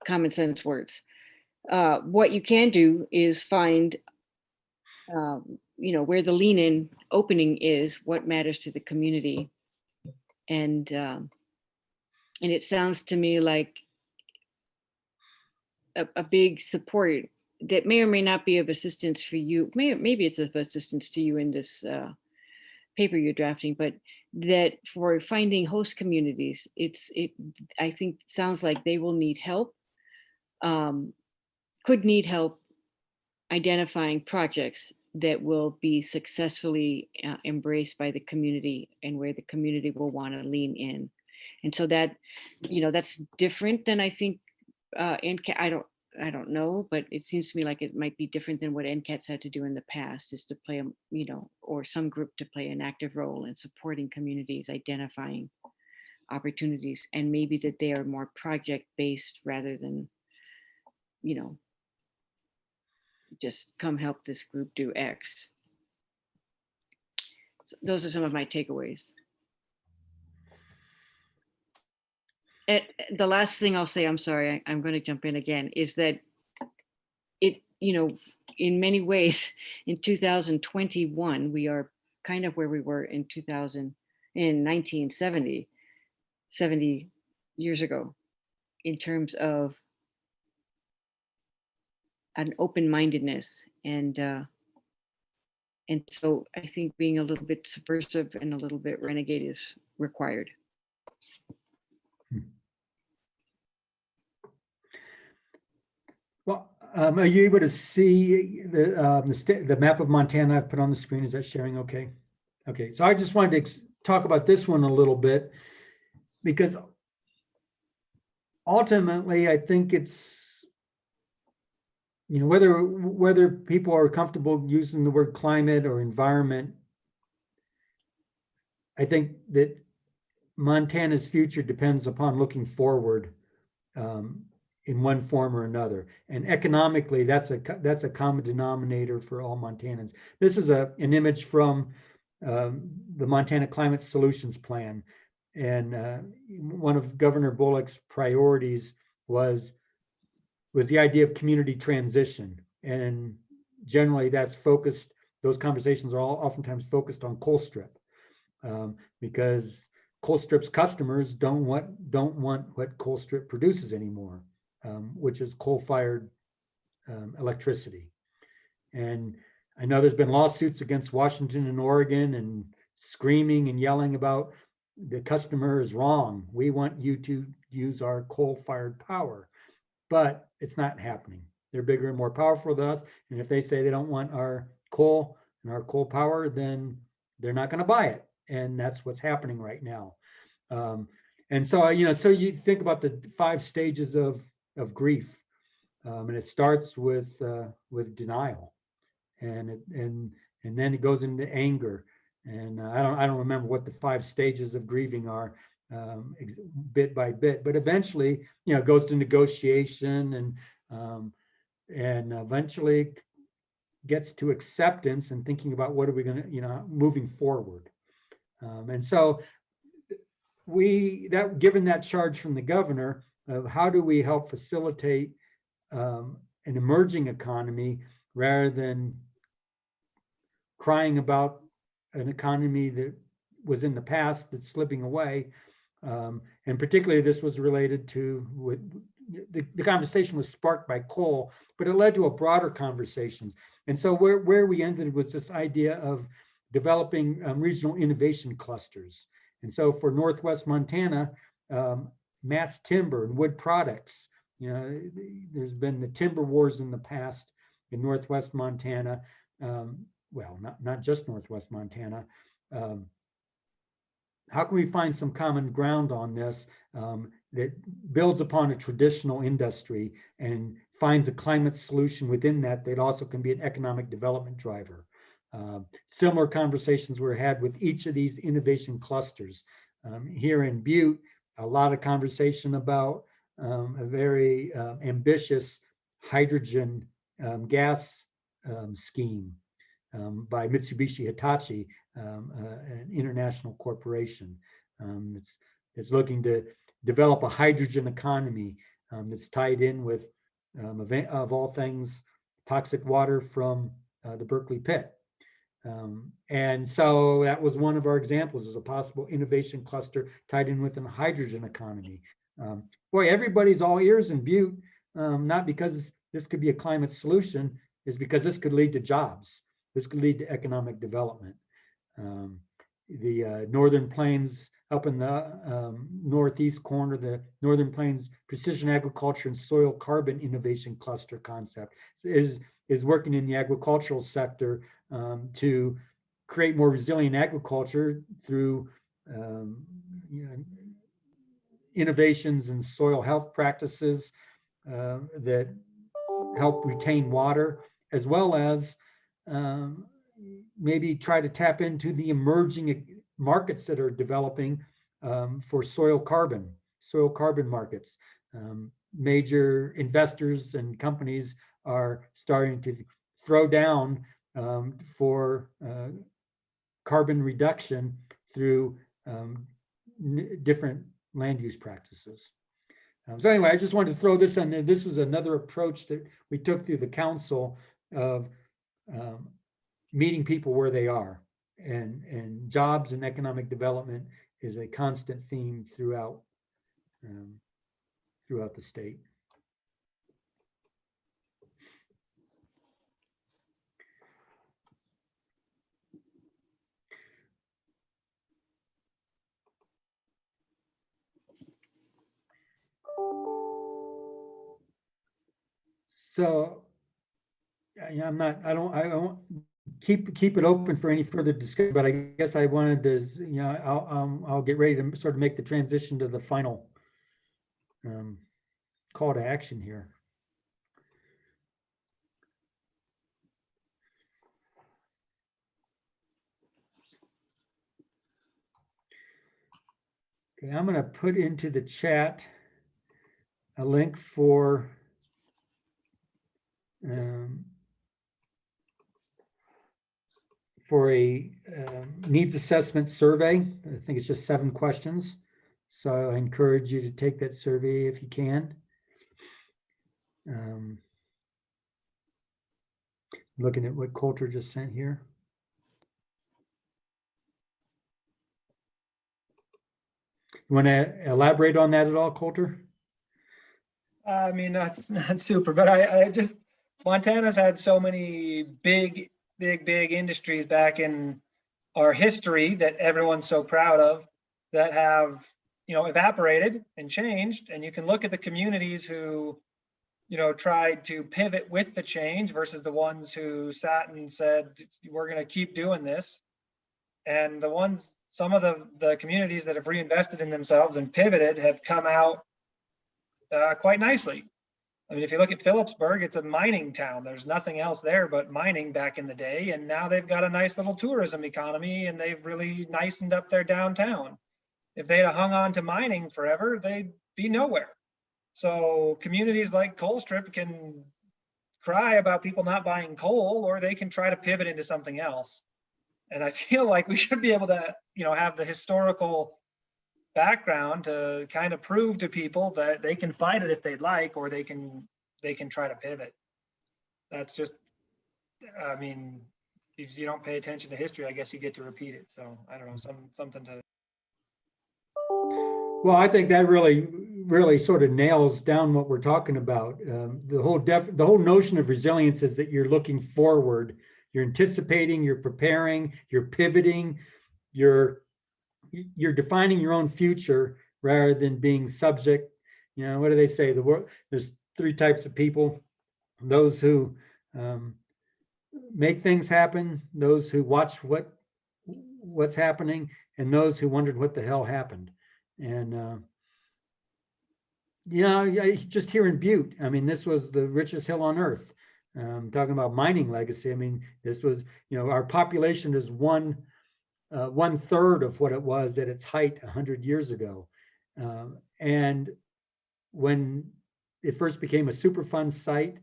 common sense words. What you can do is find, where the lean in opening is, what matters to the community. And it sounds to me like a big support that may or may not be of assistance for you. Maybe it's of assistance to you in this paper you're drafting, but that for finding host communities, I think sounds like they will need help, could need help identifying projects that will be successfully embraced by the community and where the community will want to lean in. And so that, that's different than I think NCAT, I don't know, but it seems to me like it might be different than what NCAT's had to do in the past, is to play, or some group to play an active role in supporting communities, identifying opportunities, and maybe that they are more project-based rather than, just come help this group do X. So those are some of my takeaways. The last thing I'll say, I'm sorry, I'm going to jump in again, is that it, in many ways, in 2021, we are kind of where we were in 1970, 70 years ago, in terms of an open-mindedness. And so I think being a little bit subversive and a little bit renegade is required. Well, are you able to see the map of Montana I've put on the screen? Is that sharing okay? Okay, so I just wanted to talk about this one a little bit, because ultimately I think it's, whether people are comfortable using the word climate or environment, I think that Montana's future depends upon looking forward in one form or another. And economically, that's a common denominator for all Montanans. This is an image from the Montana Climate Solutions Plan. And one of Governor Bullock's priorities was the idea of community transition. And generally that's focused, those conversations are all oftentimes focused on Colstrip, because Colstrip's customers don't want what Colstrip produces anymore, which is coal-fired electricity. And I know there's been lawsuits against Washington and Oregon and screaming and yelling about the customer is wrong. We want you to use our coal-fired power, but it's not happening. They're bigger and more powerful than us. And if they say they don't want our coal and our coal power, then they're not going to buy it. And that's what's happening right now. And so, so you think about the 5 stages of grief, and it starts with denial, and then it goes into anger. And I don't remember what the 5 stages of grieving are, bit by bit, but eventually, it goes to negotiation and eventually gets to acceptance and thinking about what are we going to, moving forward. And so given that charge from the governor of how do we help facilitate an emerging economy rather than crying about an economy that was in the past that's slipping away. And particularly this was related to the conversation was sparked by coal, but it led to a broader conversations. And so where we ended was this idea of developing regional innovation clusters. And so for Northwest Montana, mass timber and wood products, there's been the timber wars in the past in Northwest Montana. Well, not just Northwest Montana. How can we find some common ground on this that builds upon a traditional industry and finds a climate solution within that also can be an economic development driver? Similar conversations were had with each of these innovation clusters. Here in Butte, a lot of conversation about a very ambitious hydrogen gas scheme by Mitsubishi Hitachi, an international corporation that's looking to develop a hydrogen economy that's tied in with, of all things, toxic water from the Berkeley pit. And so that was one of our examples as a possible innovation cluster tied in with a hydrogen economy. Boy, everybody's all ears in Butte, not because this could be a climate solution, is because this could lead to jobs. This could lead to economic development. The Northern Plains, up in the northeast corner, the Northern Plains Precision Agriculture and Soil Carbon Innovation Cluster concept is working in the agricultural sector to create more resilient agriculture through innovations in soil health practices that help retain water, as well as maybe try to tap into the emerging markets that are developing for soil carbon markets. Major investors and companies are starting to throw down for carbon reduction through different land use practices. So anyway, I just wanted to throw this in there. This is another approach that we took through the council of meeting people where they are, and jobs and economic development is a constant theme throughout the state. So I don't keep it open for any further discussion, but I guess I wanted to, I'll get ready to sort of make the transition to the final call to action here. Okay, I'm going to put into the chat a link for a needs assessment survey. I think it's just 7 questions. So I encourage you to take that survey if you can. Looking at what Coulter just sent here. You want to elaborate on that at all, Coulter? I mean, not super, but I just, Montana's had so many big industries back in our history that everyone's so proud of that have, you know, evaporated and changed. And you can look at the communities who, you know, tried to pivot with the change versus the ones who sat and said, we're going to keep doing this. And the ones, some of the communities that have reinvested in themselves and pivoted have come out quite nicely. I mean, if you look at Phillipsburg, it's a mining town. There's nothing else there but mining back in the day. And now they've got a nice little tourism economy and they've really nicened up their downtown. If they'd have hung on to mining forever, they'd be nowhere. So communities like Colstrip can cry about people not buying coal, or they can try to pivot into something else. And I feel like we should be able to, you know, have the historical background to kind of prove to people that they can fight it if they'd like, or they can try to pivot. That's just, I mean, if you don't pay attention to history, I guess you get to repeat it. So I don't know, something to. Well, I think that really sort of nails down what we're talking about. The whole notion of resilience is that you're looking forward, you're anticipating, you're preparing, you're pivoting, you're defining your own future rather than being subject. You know, what do they say? The world, there's 3 types of people: those who make things happen, those who watch what's happening, and those who wondered what the hell happened. And you know, just here in Butte, I mean, this was the richest hill on earth. Talking about mining legacy, I mean, this was, you know, our population is 1/3 of what it was at its height 100 years ago. And when it first became a Superfund site,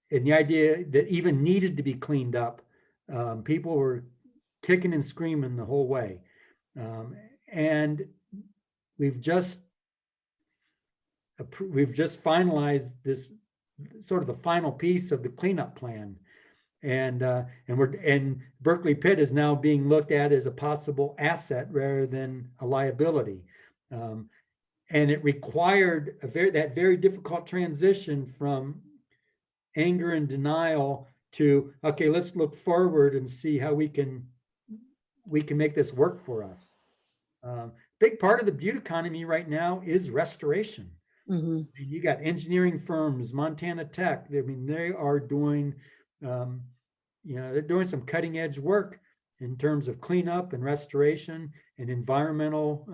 and the idea that even needed to be cleaned up, people were kicking and screaming the whole way. And we've just finalized this sort of the final piece of the cleanup plan. And Berkeley Pit is now being looked at as a possible asset rather than a liability. And it required that very difficult transition from anger and denial to, okay, let's look forward and see how we can make this work for us. Big part of the Butte economy right now is restoration. Mm-hmm. You got engineering firms, Montana Tech. I mean, they are doing, you know, they're doing some cutting edge work in terms of cleanup and restoration and environmental,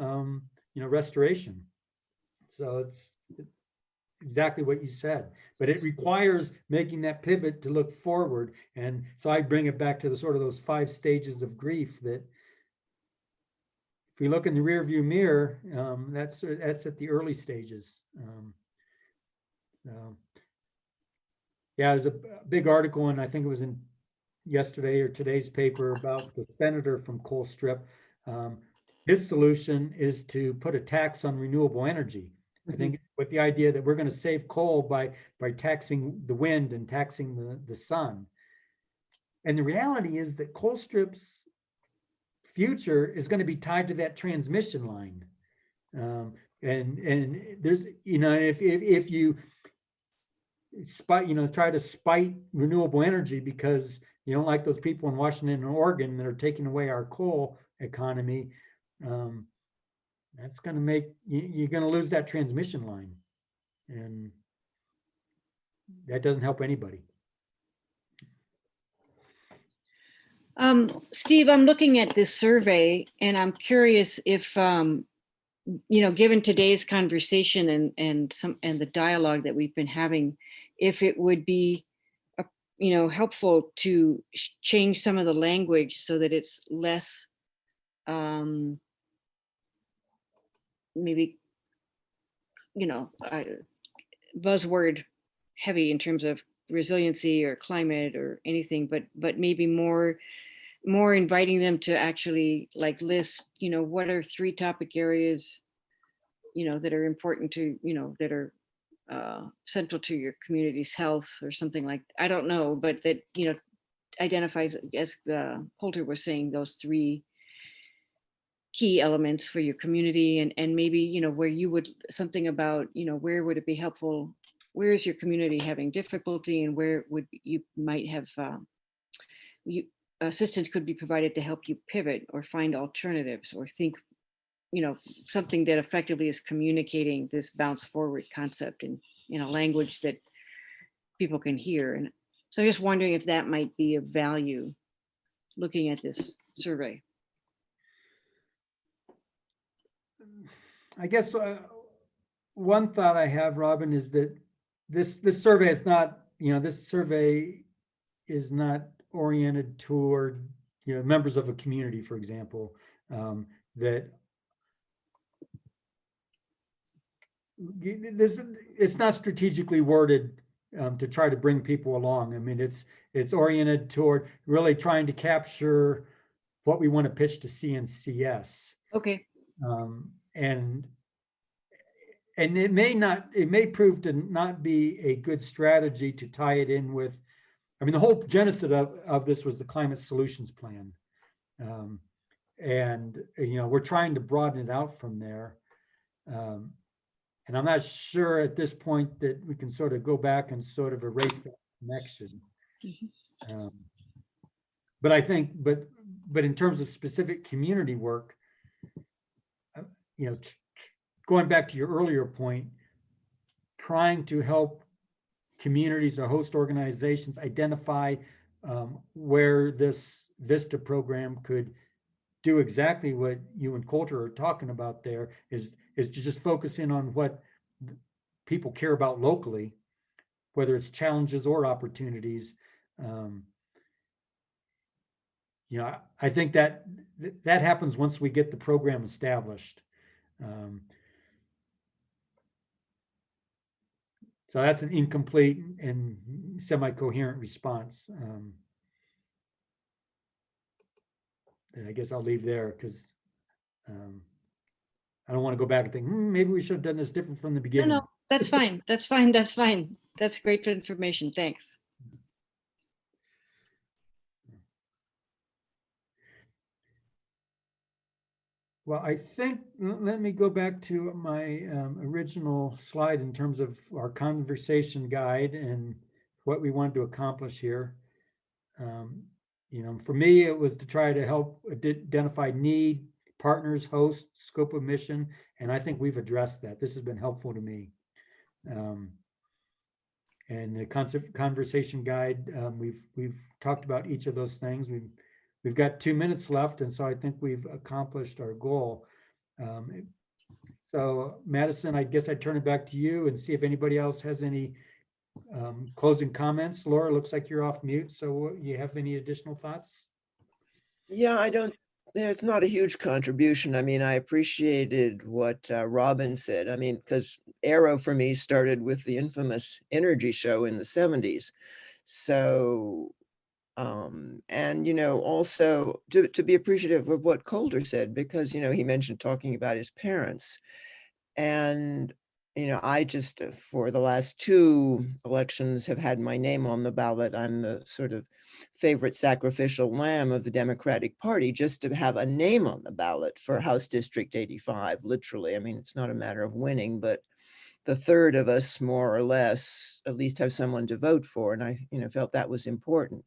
you know, restoration. So it's exactly what you said, but it requires making that pivot to look forward. And so I bring it back to the sort of those 5 stages of grief that if we look in the rear view mirror, that's at the early stages. So yeah, there's a big article, and I think it was in yesterday or today's paper about the senator from Colstrip. His solution is to put a tax on renewable energy. I think with the idea that we're going to save coal by taxing the wind and taxing the sun. And the reality is that Colstrip's future is going to be tied to that transmission line. And there's, you know, if you try to spite renewable energy because you don't like those people in Washington and Oregon that are taking away our coal economy, that's going to make, you're going to lose that transmission line. And that doesn't help anybody. Steve, I'm looking at this survey and I'm curious if, you know, given today's conversation and the dialogue that we've been having, if it would be, you know, helpful to change some of the language so that it's less, maybe buzzword heavy in terms of resiliency or climate or anything, but maybe more inviting them to actually like list, what are 3 topic areas, that are important to, that are central to your community's health or something like, I don't know, but that, identifies, as Poulter was saying, those 3 key elements for your community, and maybe, where you would, something about, where would it be helpful, where is your community having difficulty, and where would you might have assistance could be provided to help you pivot or find alternatives or think, something that effectively is communicating this bounce forward concept in a language that people can hear. And so I'm just wondering if that might be of value looking at this survey. I guess one thought I have, Robin, is that this survey is not, this survey is not oriented toward, members of a community, for example, that it's not strategically worded to try to bring people along. I mean, it's oriented toward really trying to capture what we want to pitch to CNCS. Okay. And it may prove to not be a good strategy to tie it in with, I mean, the whole genesis of this was the Climate Solutions Plan. And, we're trying to broaden it out from there. And I'm not sure at this point that we can sort of go back and sort of erase that connection. But I think, but in terms of specific community work, going back to your earlier point, trying to help communities or host organizations identify where this VISTA program could do exactly what you and Coulter are talking about there, is to just focus in on what people care about locally, whether it's challenges or opportunities. I think that happens once we get the program established. So that's an incomplete and semi-coherent response. And I guess I'll leave there because I don't want to go back and think, maybe we should have done this different from the beginning. No, that's fine. That's fine. That's fine. That's great information. Thanks. Well, I think, let me go back to my original slide in terms of our conversation guide and what we wanted to accomplish here. For me, it was to try to help identify need, partners, hosts, scope of mission, and I think we've addressed that. This has been helpful to me. And the conversation guide, we've talked about each of those things. We've got 2 minutes left, and so I think we've accomplished our goal. So Madison, I guess I'd turn it back to you and see if anybody else has any closing comments. Laura, looks like you're off mute, so you have any additional thoughts? Yeah, there's not a huge contribution. I mean, I appreciated what Robin said. I mean, because AERO for me started with the infamous energy show in the 70s. So, and, also to be appreciative of what Coulter said, because, he mentioned talking about his parents. And, I just, for the last 2 elections, have had my name on the ballot. I'm the sort of favorite sacrificial lamb of the Democratic Party, just to have a name on the ballot for House District 85, literally. I mean, it's not a matter of winning, but the third of us, more or less, at least have someone to vote for. And I, felt that was important.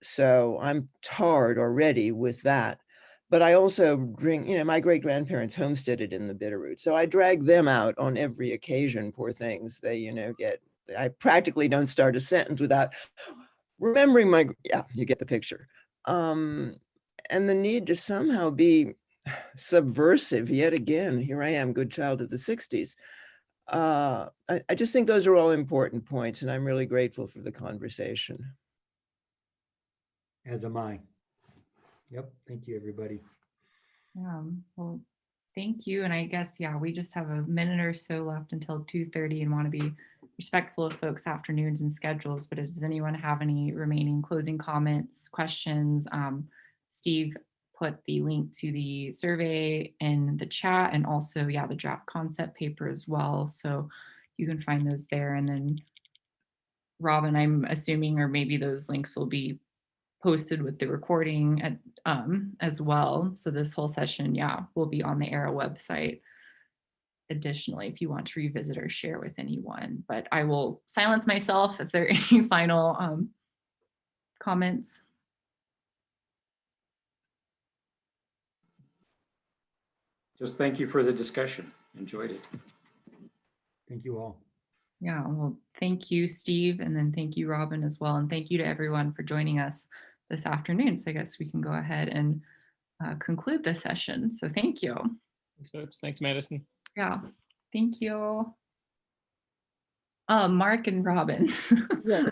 So I'm tarred already with that. But I also bring, my great-grandparents homesteaded in the Bitterroot. So I drag them out on every occasion, poor things. They, I practically don't start a sentence without remembering yeah, you get the picture. And the need to somehow be subversive, yet again, here I am, good child of the 60s. I just think those are all important points, and I'm really grateful for the conversation. As am I. Yep. Thank you, everybody. Well, thank you. And I guess, yeah, we just have a minute or so left until 2:30 and want to be respectful of folks' afternoons and schedules. But does anyone have any remaining closing comments, questions? Steve put the link to the survey in the chat, and also, yeah, the draft concept paper as well. So you can find those there. And then Robin, I'm assuming, or maybe those links will be posted with the recording at, as well. So this whole session, yeah, will be on the AERO website. Additionally, if you want to revisit or share with anyone, but I will silence myself if there are any final comments. Just thank you for the discussion. Enjoyed it. Thank you all. Yeah, well, thank you, Steve, and then thank you, Robin, as well. And thank you to everyone for joining us this afternoon. So I guess we can go ahead and conclude this session. So thank you. Thanks, folks. Thanks, Madison. Yeah, thank you. Mark and Robin. Yeah.